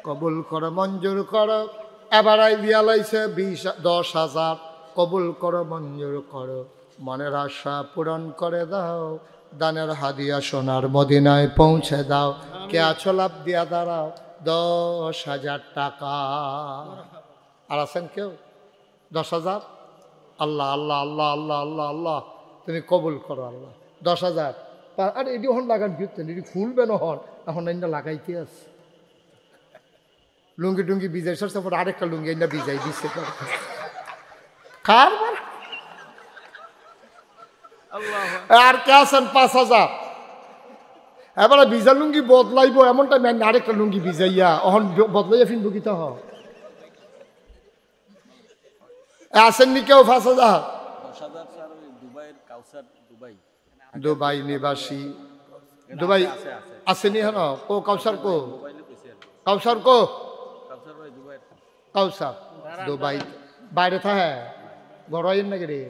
কবুল করো মঞ্জুর করো এবার দিয়া লাইছে 10,000 কবুল করো মঞ্জুর করো মনের আশা পূরণ করে দাও দানের হাদিয়া সোনার মদিনায় পৌঁছে দাও কে আছো লাভ দিয়া দাঁড়াও 10,000 টাকা আর আছেন কেউ 10,000 আল্লাহ আল্লাহ আল্লাহ আল্লাহ আল্লাহ আল্লাহ তুমি কবুল করো আল্লাহ 10,000 আর এটি হন লাগান ফিরতেন এটি খুলবে না হন এখন এটা লাগাইতে আছে লুঙ্গি টুঙ্গি ভিজাই সরছে পরে আরেকটা লুঙ্গি এটা ভিজাই দিচ্ছে কার আর কে আছেন 5,000 এবারে ভিজা লুঙ্গি বদলাইব এমনটা টাইম আরেকটা লুঙ্গি ভিজাইয়া অহন বদলাইয়া ফিনবো কি তাহ আসেননি কেউ 5,000 দুবাই নিবাসী দুবাই আসেনি হেন কো কাউসার কো কাউসার কো কাউসার দুবাই বাইরে থাকে গড়াইন নাকি রে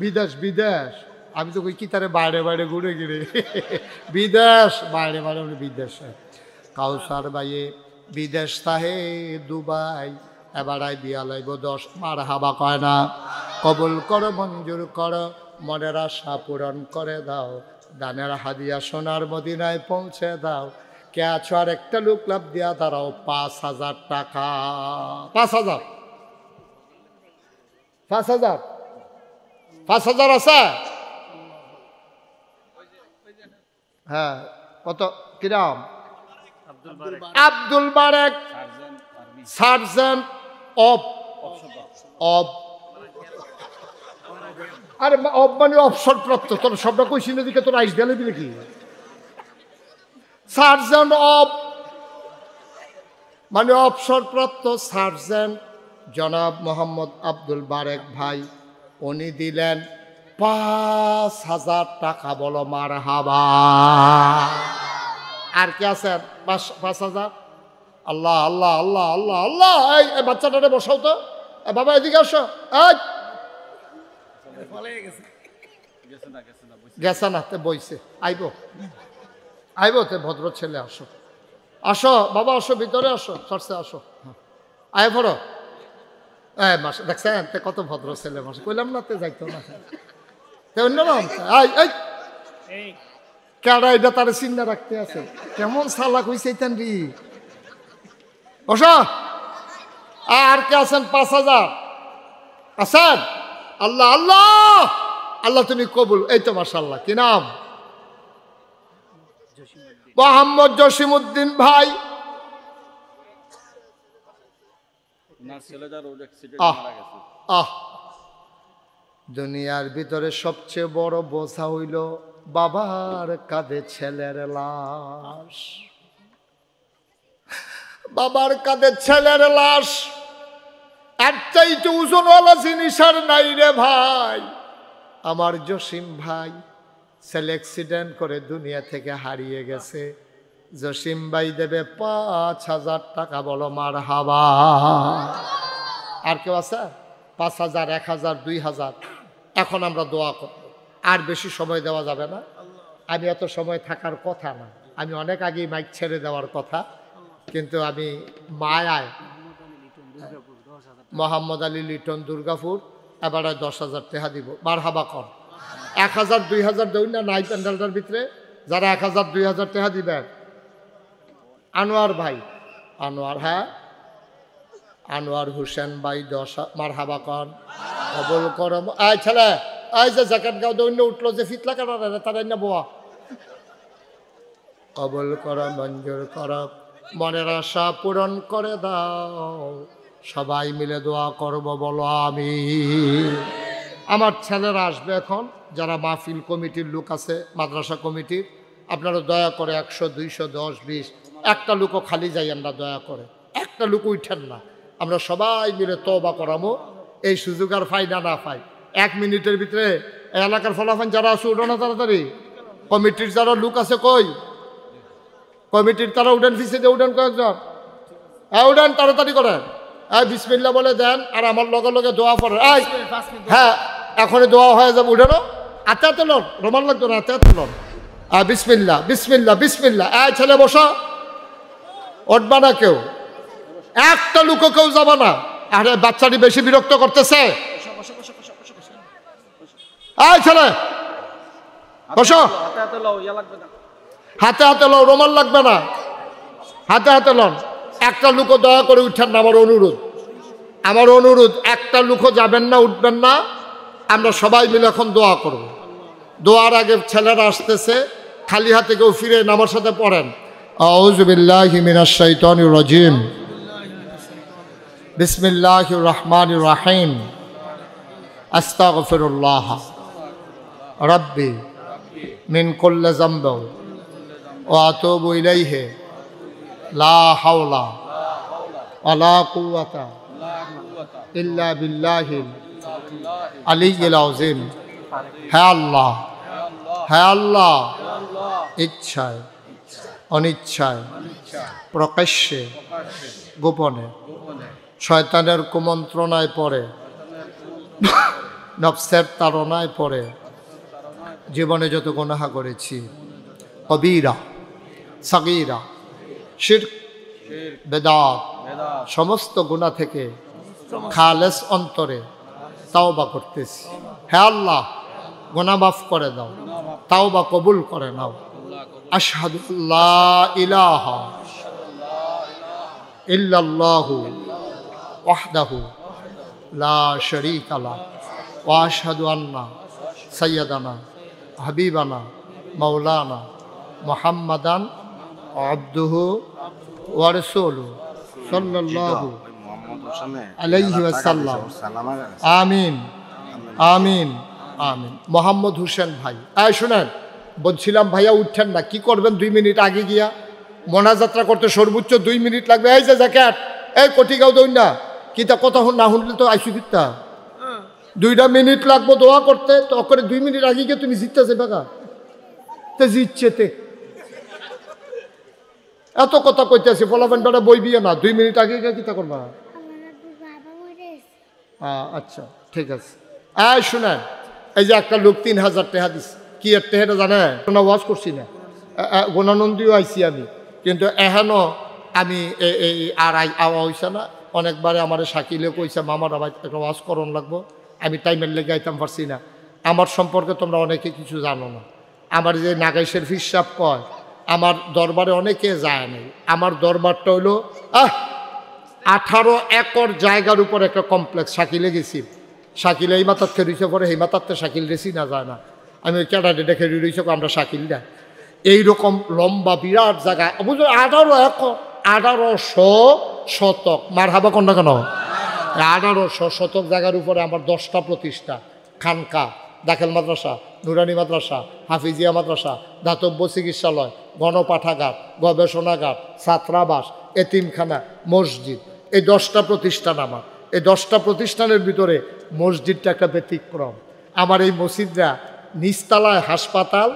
বিদেশ বিদেশ আমি তো কই কি তারে বাইরে বাইরে ঘুরে গিরে বিদেশ বাইরে বাইরে বিদেশ কাউসার বাইয়ে বিদেশ তাহে দুবাই এবার দিয়া লাইব 10 মার হাবা কয় না কবুল করো মঞ্জুর করো মনের আশা পূরণ করে দাও দানের হাদিয়া সোনার মদিনায় পৌঁছে দাও কে আছো আর একটা লোক লাভ দিয়া দাঁড়াও 5,000 টাকা 5,000 5,000 5,000 আছে হ্যাঁ কত কিরাম Abdul Barek sergeant of of আরে অফ মানে অবসরপ্রাপ্ত তোর সবটা কইছি না দিকে তোর আইস দেয়ালে দিলে কি সার্জেন্ট অফ মানে অবসরপ্রাপ্ত সার্জেন্ট জনাব মোহাম্মদ আব্দুল বারেক ভাই উনি দিলেন 5,000 টাকা বলো মার হাবা আর কে আছে 5,000 আল্লাহ আল্লাহ আল্লাহ আল্লাহ আল্লাহ এই বাচ্চাটারে বসাও তো বাবা এদিকে আসো গেছে না তে বইছে আইব আইব তে ভদ্র ছেলে আসো আসো বাবা আসো ভিতরে আসো সরসে আসো আয় পড়ো দেখছেন কত ভদ্র ছেলে মাসে কইলাম না তে যাইতো না তে অন্য কেডা এটা তার চিন্তা রাখতে আছে কেমন সালাক হইছে এইতান রি বসা আর কে আছেন 5000 আছেন আল্লাহ আল্লাহ আল্লাহ তুমি কবুল এই তো মাশাআল্লাহ কি নাম মোহাম্মদ জসিমউদ্দিন ভাই আহ দুনিয়ার ভিতরে সবচেয়ে বড় বোঝা হইল বাবার কাঁধে ছেলের লাশ বাবার কাঁধে ছেলের লাশ এর চাইতে ওজনওয়ালা জিনিস আর নাই রে ভাই আমার জসিম ভাই ছেলে অ্যাক্সিডেন্ট করে দুনিয়া থেকে হারিয়ে গেছে জসিম ভাই দেবে 5000 টাকা বলো মারহাবা আর কেউ আছে 5000 1000 2000 এখন আমরা দোয়া করব আর বেশি সময় দেওয়া যাবে না আমি এত সময় থাকার কথা না আমি অনেক আগেই মাইক ছেড়ে দেওয়ার কথা কিন্তু আমি মায়ায় মোহাম্মদ আলী লিটন দুর্গাপুর এবারে 10,000 টাকা দিব মারহাবা কর 1000 2000 দেউন না নাই প্যান্ডেলটার ভিতরে যারা 1000 2000 টাকা দিবেন আনোয়ার ভাই আনোয়ার হ্যাঁ আনোয়ার হোসেন ভাই 10 মারহাবা কর কবুল করম এই ছেলে এই যে জ্যাকেট গাও দৈন্য উঠলো যে ফিতলা কাটা তারা না বোয়া কবুল কর মঞ্জুর কর মনের আশা পূরণ করে দাও সবাই মিলে দোয়া করব বলো আমি আমার ছেলেরা আসবে এখন যারা মাহফিল কমিটির লোক আছে মাদ্রাসা কমিটির আপনারা দয়া করে 100 200 10 20 একটা লোকও খালি যাইয়েন না দয়া করে একটা লোক উঠেন না আমরা সবাই মিলে তওবা করামো এই সুযোগ আর পাই না পাই 1 মিনিটের ভিতরে এলাকার ফলাফল যারা আছে উঠো না তাড়াতাড়ি কমিটির যারা লোক আছে কই কমিটির তারা উঠেন ফিসে উঠেন কয়েকজন উঠেন তাড়াতাড়ি করেন বিসমিল্লাহ বলে দেন আর আমার লগে লগে দোয়া পড়ে হ্যাঁ এখনই দোয়া হয়ে যাবে উঠেনো হাতে হাতে লন রোমান লাগতো না হাতে হাতে লন বিসমিল্লাহ বিসমিল্লাহ বিসমিল্লাহ ছেলে বসো উঠবা না কেউ একটা লুকো কেউ যাবা না আরে বাচ্চাটি বেশি বিরক্ত করতেছে ছেলে বসো হাতে হাতে লও রোমান লাগবে না হাতে হাতে লন একটা লুকো দয়া করে উঠেন না আমার অনুরোধ একটা লুকো যাবেন না উঠবেন না আমরা সবাই মিলে এখন দোয়া করব দোয়ার আগে ছেলেরা আসতেছে খালি হাতে কেউ ফিরে আমার সাথে পড়েন আউযু বিল্লাহি মিনাশ শাইতানির রাজিম বিসমিল্লাহির রহমানির রহিম আস্তাগফিরুল্লাহ রাব্বি মিন কুল্লি যামবিন ওয়া আতুবু ইলাইহি লা হাওলা ওয়ালা কুওয়াতা ইল্লা বিল্লাহিল আলিয়্যিল আযীম হে আল্লাহ হে আল্লাহ ইচ্ছায় অনিচ্ছায় প্রকাশ্যে গোপনে শয়তানের কুমন্ত্রণায় পড়ে নফসের তাড়নায় পড়ে জীবনে যত গুনাহ করেছি কবীরা সাগীরা শিরক বেদাত সমস্ত গুনাহ থেকে খালেস অন্তরে তাওবা করতেছি হে আল্লাহ গুনাহ মাফ করে দাও তাওবা কবুল করে নাও আশহাদু আল্লা ইলাহা ইল্লাল্লাহু ওয়াহদাহু লা শারীকা লাহু ওয়া আশহাদু আন্না সাইয়্যিদানা হাবিবানা মাওলানা মুহাম্মাদান আবদুহু ওয়া রাসূলুহু সাল্লাল্লাহু আলাইহি ওয়াসাল্লাম আমিন আমিন আমিন মোহাম্মদ হোসেন ভাই শুনেন বলছিলাম ভাইয়া উঠছেন না কি করবেন 2 মিনিট আগে গিয়া মোনাজাতরা করতে সর্বোচ্চ 2 মিনিট লাগবে এই যে জ্যাকেট এই কটিগাঁও দই না কিতা কথা না শুনলে তো আইসু কিতা 2 মিনিট লাগবো দোয়া করতে তো করে 2 মিনিট আগে গিয়ে তুমি জিততেছে বাগা তো জিতছেতে এত কথা কইতেছি ফলাফল বেটা বই বিয়ে না 2 মিনিট আগে গিয়ে কিতা করবা আচ্ছা ঠিক আছে শুনেন এই যে একটা লোক 3000 টাকা দিচ্ছে কি এর টাকাটা জানে কোনো ওয়াজ করছি না গুণানন্দীও আইছি আমি কিন্তু এহেনও আমি এই আর আওয়া হয়েছে না অনেকবারে আমার শাকিলে কইছে মামার আবার একটা ওয়াজ করণ লাগবো আমি টাইমের লেগে আইতাম পারছি না আমার সম্পর্কে তোমরা অনেকে কিছু জানো না আমার যে নাগাইশের ফিসাব কয়, আমার দরবারে অনেকে যায় নাই। আমার দরবারটা হইলো 18 একর জায়গার উপর একটা কমপ্লেক্স। শাকিলে গেছি, শাকিলে এই মাতার খেয়ে পরে এই মাতারতে শাকিল রেছি না যায় না। আমি ওই ক্যাডা ডেটে খেয়ে রয়েছে, আমরা শাকিল দেয় এইরকম লম্বা বিরাট জায়গা বুঝলো। 18 একর, 1800 শতক। মার হাবা কন্যা কেন? 1800 শতক জায়গার উপরে আমার 10টা প্রতিষ্ঠা, খানকা, দাখিল মাদ্রাসা, নুরানি মাদ্রাসা, হাফিজিয়া মাদ্রাসা, দাতব্য চিকিৎসালয়, গণপাঠাগার, গবেষণাগার, ছাত্রাবাস, এতিমখানা, মসজিদ। এই 10টা প্রতিষ্ঠান আমার। এই 10টা প্রতিষ্ঠানের ভিতরে মসজিদটা একটা ব্যতিক্রম। আমার এই মসজিদরা নিচতলায় হাসপাতাল,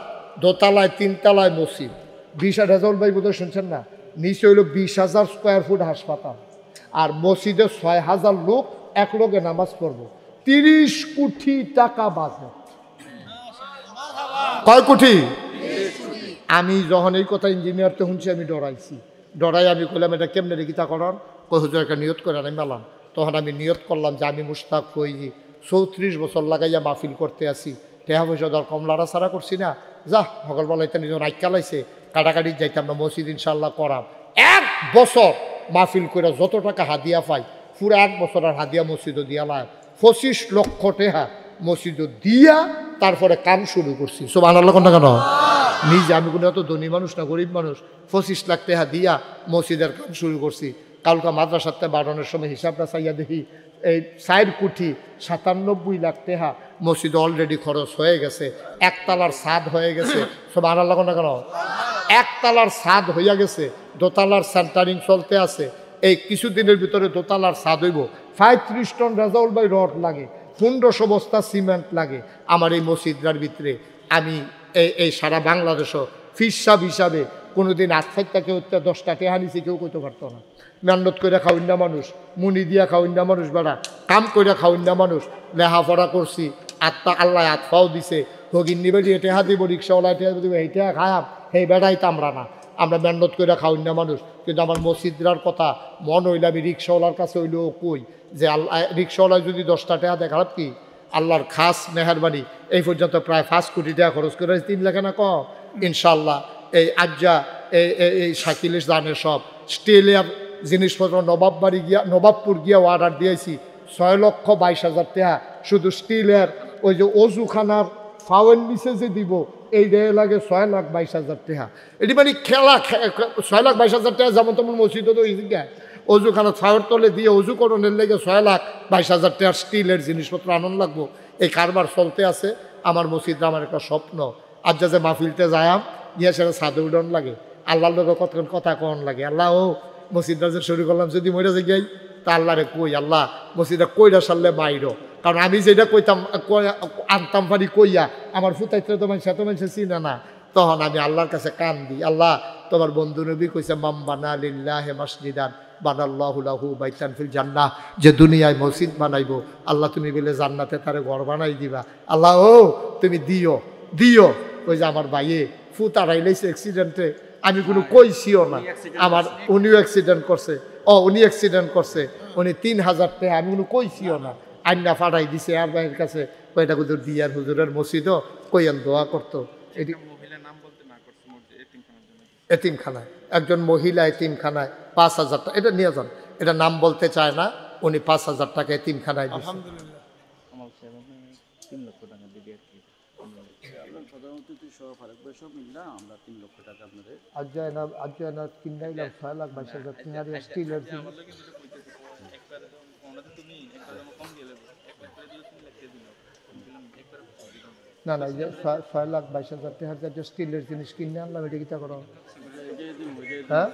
দোতলায় 3তলায় মসজিদ। 20 রেজাউল ভাই বোধহয় শুনছেন না? নিচে হইল 20,000 স্কোয়ার ফুট হাসপাতাল, আর মসজিদে 6,000 লোক এক লোকে নামাজ পড়বো। 30 কোটি টাকা বাজেট। কয় কোটি? আমি যখন এই কথা ইঞ্জিনিয়ারতে শুনছি আমি ডরাইছি। ডরাই আমি কইলাম এটা কেমনে রেখিতা করার? কই হুজুর একটা নিয়ত করে আমি মেলাম। তখন আমি নিয়ত করলাম যে আমি মুশতাক হই 34 বছর লাগাইয়া মাহফিল করতে আসি, টেহা পয়সা দর কম লাড়াছাড়া করছি না। যা সকালবেলা এটা নিজের আইকা লাইছে, কাটাকাটি যাইতাম না, মসজিদ ইনশাল্লাহ করাম। 1 বছর মাহফিল করে যত টাকা হাদিয়া পাই পুরো 1 বছর আর হাদিয়া মসজিদও দিয়া লাই 25 লক্ষ টাকা মসজিদও দিয়া তারপরে কাম শুরু করছি। সুবহানাল্লাহ কোনটা কেন? নিজে আমি কোনো এত ধনী মানুষ না, গরিব মানুষ। 25 লাখ টাকা দিয়া মসজিদের কাম শুরু করছি। কালকা মাদ্রাসাতে বাড়ানোর সময় হিসাবটা চাইয়া দেখি এই 4 কোটি 97 লাখ টাকা মসজিদে অলরেডি খরচ হয়ে গেছে। একতলার ছাদ হয়ে গেছে। সুবহানাল্লাহ কোনটা কেন? একতলার ছাদ হইয়া গেছে, দোতলার সেন্টারিং চলতে আছে। এই কিছুদিনের ভিতরে দোতলার ছাদ হইব। 35 টন রেজাউল ভাই রড লাগে, 1500 বস্তা সিমেন্ট লাগে আমার এই মসজিদটার ভিতরে। আমি এই সারা বাংলাদেশও ফিসাব হিসাবে কোনোদিন 8 কেউ 10টা টেহা নিছি কেউ কইতে পারতো না। মেহনত করে খাওয়াইনা মানুষ, মুনি দিয়া খাওয়াইনা মানুষ, বেড়া কাম করে খাওয়াইনা মানুষ। লেহাপড়া করছি, আল্লাহ আতফাও দিছে। ভগিন নিবে দিয়ে টেহা দিব, রিক্সাওয়ালা টেহা দিব, এই টেহা খায়াম, সেই বেড়াই তো আমরা না। আমরা মেহনত করে খাওয়াইনা মানুষ। কিন্তু আমার মসজিদরার কথা মন হইলে আমি রিক্সাওয়ালার কাছে হইলেও কই যে আল্লাহ, রিক্সাওয়ালায় যদি 10টা টেহা দেয় খারাপ কি? আল্লাহর খাস মেহরবানি এই পর্যন্ত প্রায় 5 কোটি টাকা খরচ করে 3 লাখ না কম। ইনশাল্লাহ এই আজ্জা এই শাকিলের জানের সব স্টিলের জিনিসপত্র নবাবপুর গিয়া অর্ডার দিয়েছি 6,22,000 টাকা শুধু স্টিলের। ওই যে অজুখানার ফাওয়েল নিচে যে দিব এই দেয় লাগে 6,22,000 টাকা। এটি মানে খেলা 6,22,000 টাকা যেমন তেমন মসজিদ তো অজুখানা ফাওয়ার তলে দিয়ে অজু করণের লেগে 6,22,000 টাকার স্টিলের জিনিসপত্র আনন্দ লাগবো। এই কারবার চলতে আছে আমার মসজিদটা। আমার একটা স্বপ্ন আজ যে মাহফিলতে যায়াম গিয়া সেটা সাদে উডন লাগে, আল্লাহর লোক কতক্ষণ কথা কন লাগে। আল্লাহ ও মসজিদটা যে শুরু করলাম যদি মরে যে যাই তা আল্লাহরে কই, আল্লাহ মসজিদটা কইরা সারলে বাইরো। কারণ আমি যেটা কইতাম আনতাম পারি কইয়া আমার ফুতাইতে তো মানুষ এত মানুষের চিনে না। তখন আমি আল্লাহর কাছে কান দিই, আল্লাহ তোমার বন্ধু নবী কইছে মাম্বানা লিল্লাহি মাসজিদান বানাল্লাহু লাহু বাইতান ফিল জান্নাহ, যে দুনিয়ায় মসজিদ বানাইবো আল্লাহ তুমি বলে জান্নাতে তারে ঘর বানাই দিবা। আল্লাহ ও তুমি দিও দিও। ওই যে আমার ভাইয়ে ফুত আড়াইলাইছে অ্যাক্সিডেন্টে, আমি কোনো কইছিও না। আমার উনিও অ্যাক্সিডেন্ট করছে, উনি অ্যাক্সিডেন্ট করছে, উনি 3,000 টাকা আমি কোনো কইছিও না। আইনা ফাটাই দিছে আর ভাইয়ের কাছে কয়টা হুজুর দিয়ার হুজুরের মসজিদও কইয়ান দোয়া করতো। এটি এতিমখানায় একজন মহিলা এতিমখানায় 5,000 টাকা, এটা নিয়ে যান, এটা নাম বলতে চায় না, উনি 5,000 টাকা এতিমখানায় দিয়েছেন। না না, 6,22,000 টাকার যে স্টিলের জিনিস কিনে আনলাম, এটা কিতা করো? হ্যাঁ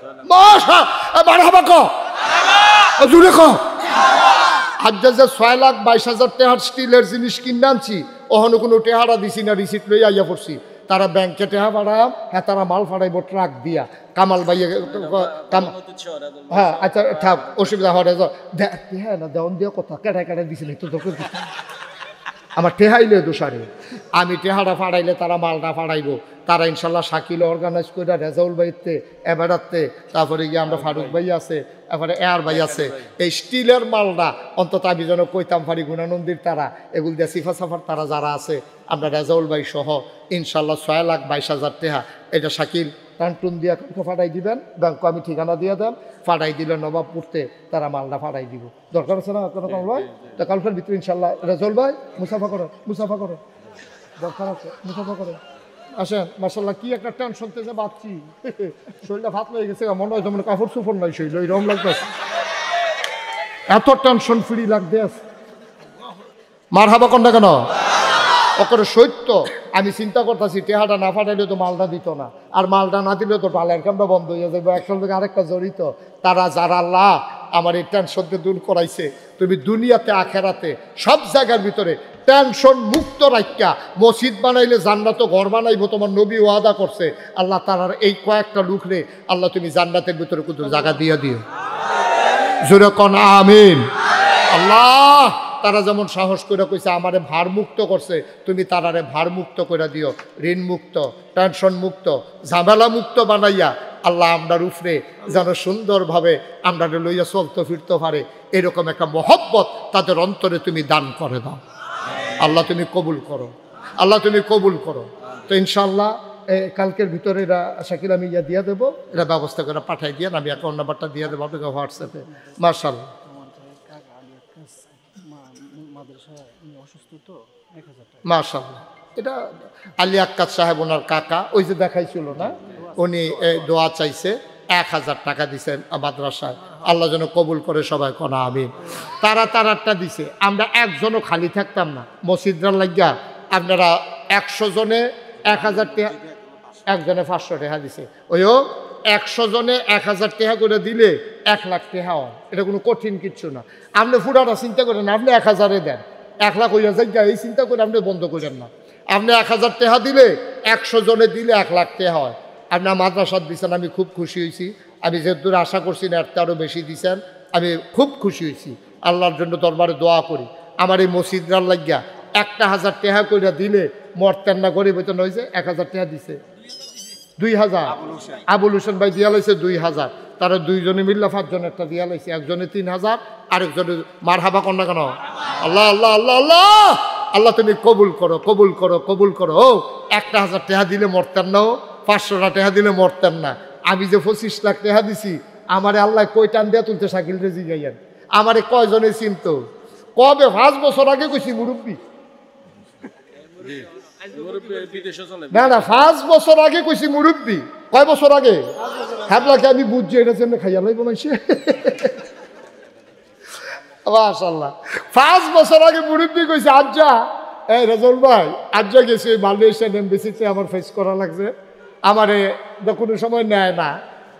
আজ যে 6,22,000 টাকার স্টিলের জিনিস কিনে আনছি, ওখানে কোনো টেহারা দিছি না, রিসিট লই আইয়া পড়ছি। তারা ব্যাংকে টেহা পাড়াম, হ্যাঁ তারা মাল ফাড়াইব ট্রাক দিয়া। কামাল ভাইয়া হ্যাঁ আচ্ছা থাক, অসুবিধা হওয়ার হ্যাঁ না দেওয়ান দিয়ে কথা কেটায় কেটায় দিছিল তো আমার টেহাইলে দোষারে আমি টেহাটা ফাড়াইলে তারা মালটা ফাড়াইব তারা ইনশাল্লাহ শাকিল অর্গানাইজ করে রেজাউল ভাইতে এবারাতে তারপরে গিয়ে আমরা ফারুক ভাই আছে এবারে এয়ার ভাই আছে এই স্টিলের মালটা অন্তত আমি যেন কইতাম পারি গুণানন্দির তারা এগুলো দিয়ে সিফা সাফার তারা যারা আছে আমরা রেজাউল ভাই সহ ইনশাল্লাহ 6,22,000 টাকা এটা শাকিল টানটুন দিয়া কাউকে ফাটাই দিবেন ব্যাংক আমি ঠিকানা দিয়ে দেন ফাটাই দিলে নবাবপুরতে তারা মালটা ফাটাই দিব দরকার আছে না কোনো কাম ভাই তা কালকের ভিতরে ইনশাল্লাহ রেজাউল ভাই মুসাফা করো দরকার আছে মুসাফা করো আসেন মাশাল্লাহ কি একটা টেনশন থেকে বাঁচছি শরীরটা ভাত হয়ে গেছে মনে হয় তোমার কাপড় সুপড় নাই শরীর ওই রম লাগতেছে এত টেনশন ফ্রি লাগতে আছে মার হাবা কন্যা কেন ওকে সত্য আমি চিন্তা করতেছি টেহাটা না ফাটাইলে তো মালটা দিত না আর মালটা না দিলে তো ডালের কামটা বন্ধ হয়ে যাবে একসাথে থেকে আরেকটা জড়িত তারা যারা আল্লাহ আমার এই টেনশনকে দূর করাইছে তুমি দুনিয়াতে আখেরাতে সব জায়গার ভিতরে টেনশন মুক্ত রাখিয়া মসজিদ বানাইলে জান্নাত ঘর বানাইবো তোমার নবী ওয়াদা করছে আল্লাহ তারার এই কয়েকটা লোকরে আল্লাহ তুমি জান্নাতের ভিতরে কিন্তু জায়গা দিয়ে দিও জোরে কোন আমিন আল্লাহ তারা যেমন সাহস করে কইছে আমারে ভার মুক্ত করছে তুমি তারারে ভার মুক্ত করে দিও ঋণ মুক্ত টেনশন মুক্ত ঝামেলা মুক্ত বানাইয়া আল্লাহ আমরার উপরে যেন সুন্দরভাবে আমরা লইয়া চলতে ফিরতে পারে এরকম একটা মহব্বত তাদের অন্তরে তুমি দান করে দাও আল্লাহ তুমি কবুল করো আল্লাহ তুমি কবুল করো তো ইনশাআল্লাহ কালকের ভিতরে এরা শাকিল আমি ইয়া দিয়ে দেবো এটা ব্যবস্থা করে পাঠাই দিয়ে আমি অ্যাকাউন্ট নাম্বারটা দিয়ে দেবো আপনাকে হোয়াটসঅ্যাপে মার্শাল্লাহ মাশাআল্লাহ এটা আলী আক্কাস সাহেব ওনার কাকা ওই যে দেখাইছিল না উনি দোয়া চাইছে 1000 টাকা দিছেন মাদ্রাসায় আল্লাহ যেন কবুল করে সবাই কোনা আমিন তারাটা দিছে আমরা একজনও খালি থাকতাম না মসজিদরা লাগিয়া আপনারা 100 জনে 1000 টাকা একজনে 500 টাকা দিছে ওইও 100 জনে 1000 টাকা করে দিলে 1 লাখ টাকা হয় এটা কোনো কঠিন কিচ্ছু না আপনি পুরাটা চিন্তা করেন আপনি 1000-এ দেন 1 লাখ হইয়া যায় এই চিন্তা করে আপনি বন্ধ করেন না আপনি 1000 টাকা দিলে 100 জনে দিলে 1 লাখ টাকা হয় আপনার মাদ্রাসাত দিচ্ছেন আমি খুব খুশি হয়েছি আমি যে দূর আশা করছি না এর আরও বেশি দিচ্ছেন আমি খুব খুশি হয়েছি আল্লাহর জন্য দরবারে দোয়া করি আমার এই মসজিদরার লাগিয়া 1000 টাকা করে দিলে মরতেন না গরিব হইতে নয় যে 1000 টাকা দিছে 2000 আবুল হোসেন ভাই দিয়া লাইছে 2000 তারা দুইজনে মিল্লা 5 জন একটা দিয়া লাইছে একজনে 3000 আরেকজনে মারহাবা কন্যা কেন আল্লাহ আল্লাহ আল্লাহ আল্লাহ আল্লাহ তুমি কবুল করো কবুল করো কবুল করো ও 1000 টাকা দিলে মরতেন না 500 টাকা দিলে মরতেন না আমি যে 25 লাখ টাকা দিছি আমারে আল্লাহ কই টান দিয়া তুলতে শাকিল রেজি গাইয়েন আমারে কয়জনে চিনতো কবে 5 বছর আগে কইছি মুরব্বী না না 5 বছর আগে কইছি মুরব্বী কয় বছর আগে হ্যাবলাকে আমি বুঝছি এটা জন্য খাইয়া লইব নাইছে মাশাআল্লাহ 5 বছর আগে মুরব্বী কইছে আজ্জা এই রেজাউল ভাই আজ্জা গেছি মালয়েশিয়ান এমবেসিতে আমার ফেস করা লাগছে আমারে কোনো সময় নেয় না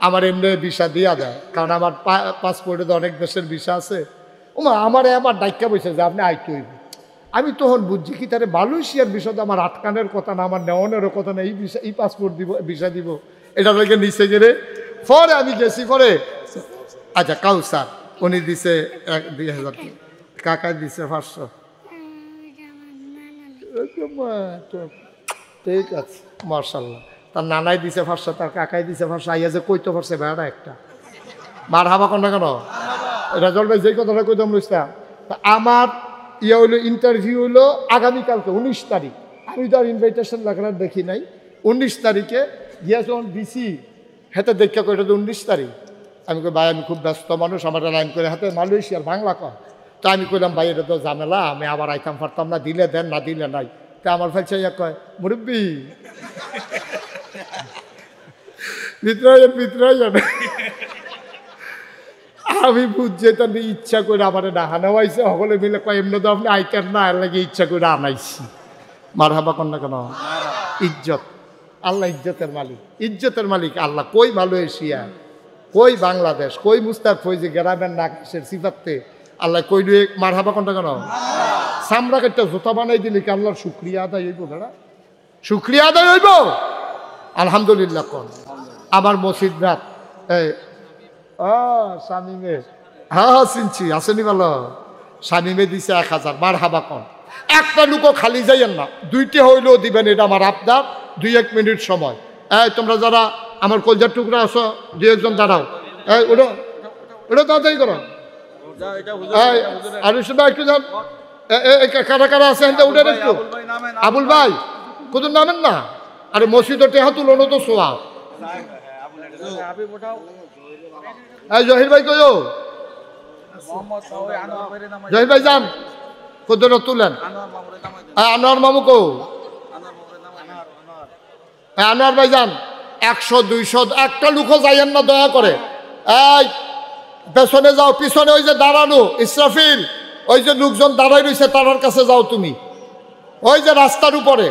আমার এমনি ভিসা দিয়া দেয় কারণ আমার পাসপোর্টে তো অনেক দেশের ভিসা আছে ওমা আমারে আবার ডাইকা বসে যে আপনি আইতে হইব আমি তখন বুঝছি কি তারে মালয়েশিয়ার বিষয়টা আমার আটকানের কথা না আমার নেওয়ানেরও কথা না এই পাসপোর্ট দিব ভিসা দিব এটা লোকে নিচে গেলে পরে আমি গেছি পরে আচ্ছা কাউসার উনি দিছে 2000 কাকা দিছে 500 ঠিক আছে মার্শাল্লাহ তার নানাই দিছে 500 তার কাকাই দিছে 500 আইয়া যে কইতে পারছে বেড়া একটা মার হাবা কন্যা কেন রেজাল্ট ভাই যেই কথাটা কইতাম বুঝতাম আমার ইয়ে হইলো ইন্টারভিউ হইলো আগামীকালকে 19 তারিখ আমি তো আর ইনভাইটেশন লেখাটা দেখি নাই 19 তারিখে গিয়া যখন দিছি হাতে দেখা কইটা তো 19 তারিখ আমি কই ভাই আমি খুব ব্যস্ত মানুষ আমার লাইন করে হাতে মালয়েশিয়ার বাংলা কয় তো আমি কইলাম ভাই এটা তো ঝামেলা আমি আবার আইতাম পারতাম না দিলে দেন না দিলে নাই তা আমার ফেলছে ইয়া কয় মুরব্বী ভিতরে যাবে আমি বুঝছি তার ইচ্ছা করে আমার ডাহানো হয়েছে সকলে মিলে কয় এমনি তো আপনি আইতেন না এর লাগে ইচ্ছা করে আনাইছি মার হাবা কন্যা কেন ইজ্জত আল্লাহ ইজ্জতের মালিক আল্লাহ কই মালয়েশিয়া কই বাংলাদেশ কই মুস্তাক ফৈজি গ্রামের নাকেশের সিফাতে আল্লাহ কই দিয়ে মার হাবা কন্যা কেন চামড়া একটা জুতা বানাই দিলে কি আল্লাহর শুক্রিয়া আদায় হইব বেড়া শুক্রিয়া আদায় হইব আলহামদুলিল্লাহ কোন আমার মসজিদ রাত এই শামিমে হ্যাঁ চিনছি আসেনি ভালো শামিমে দিছে 1000 মার হাবা কন একটা লুকো খালি যাইয়েন না, দুইটা হইলেও দিবেন, এটা আমার আপনার 2-1 মিনিট সময়। এই তোমরা যারা আমার কলজার টুকরা আছো 2-1 জন দাঁড়াও, এই ওটা ওটা তাড়াতাড়ি করো। আর একটু যান, কারা কারা আছেন উঠেন একটু। আবুল ভাই কোথাও নামেন না, আরে মসজিদে টেহা তুলনো তো সোয়া। এই জহির ভাই কইও, জহির ভাই যান, কোথাও তুলেন। আনোয়ার মামু কো, আনোয়ার ভাই যান। 100-200 একটা লুকো যাইয়েন না দয়া করে। এই পেছনে যাও, পিছনে ওই যে দাঁড়ানো ইসরাফিল, ওই যে লোকজন দাঁড়াই রয়েছে তার কাছে যাও তুমি, ওই যে রাস্তার উপরে।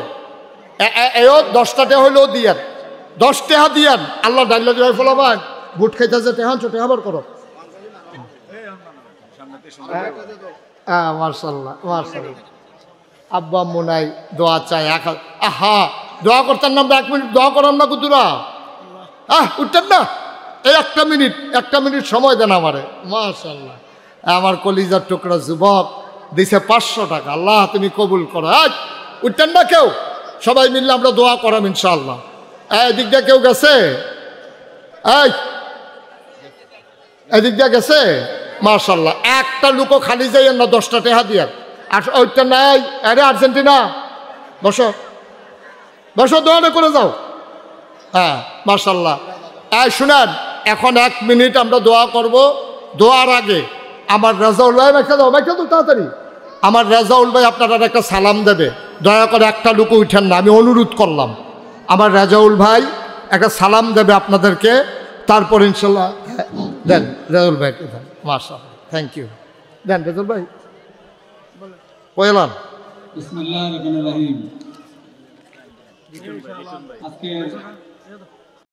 10 টাকা হইলেও দিয়েন, 10 টাকা দিয়েন। আল্লাহ ডাইল ফলা ভাই বুট খাইতেছে টেহান ছোট আবার করো। মার্শাল্লাহ মার্শাল্লাহ। আব্বা মুনাই দোয়া চাই। আহা দোয়া করতেন না, 1 মিনিট দোয়া করান না কুতুরা। উঠতেন না, এই 1 মিনিট সময় দেন আমারে। মাশাআল্লাহ, আমার কলিজার টুকরা যুবক দিছে 500 টাকা। আল্লাহ তুমি কবুল করো। উঠতেন না কেউ, সবাই মিললে আমরা দোয়া করাম ইনশাআল্লাহ। এদিক দিয়ে কেউ গেছে? এদিক দিয়ে গেছে? মাশাআল্লাহ। একটা লুকো খালি যাইয়েন না, 10টা টাকা দিয়ে। আর ওইটা নাই, আরে আর্জেন্টিনা বসো বসো, দোয়াটা করে যাও। হ্যাঁ মাশাআল্লাহ। শুনেন, এখন 1 মিনিট আমরা দোয়া করব। দোয়ার আগে আমার রাজাউল ভাই ব্যাখ্যা দাও, ব্যাখ্যা দাও তাড়াতাড়ি। আমার রাজাউল ভাই আপনারা একটা সালাম দেবে, দয়া করে একটা লুকো উঠেন না, আমি অনুরোধ করলাম। আমার রাজাউল ভাই একটা সালাম দেবে আপনাদেরকে, তারপর ইনশাল্লাহ দেন রাজাউল ভাই। মাশাআল্লাহ, থ্যাংক ইউ। দেন রাজাউল ভাই কইলাম। বিসমিল্লাহির রহমানির রহিম। আজকে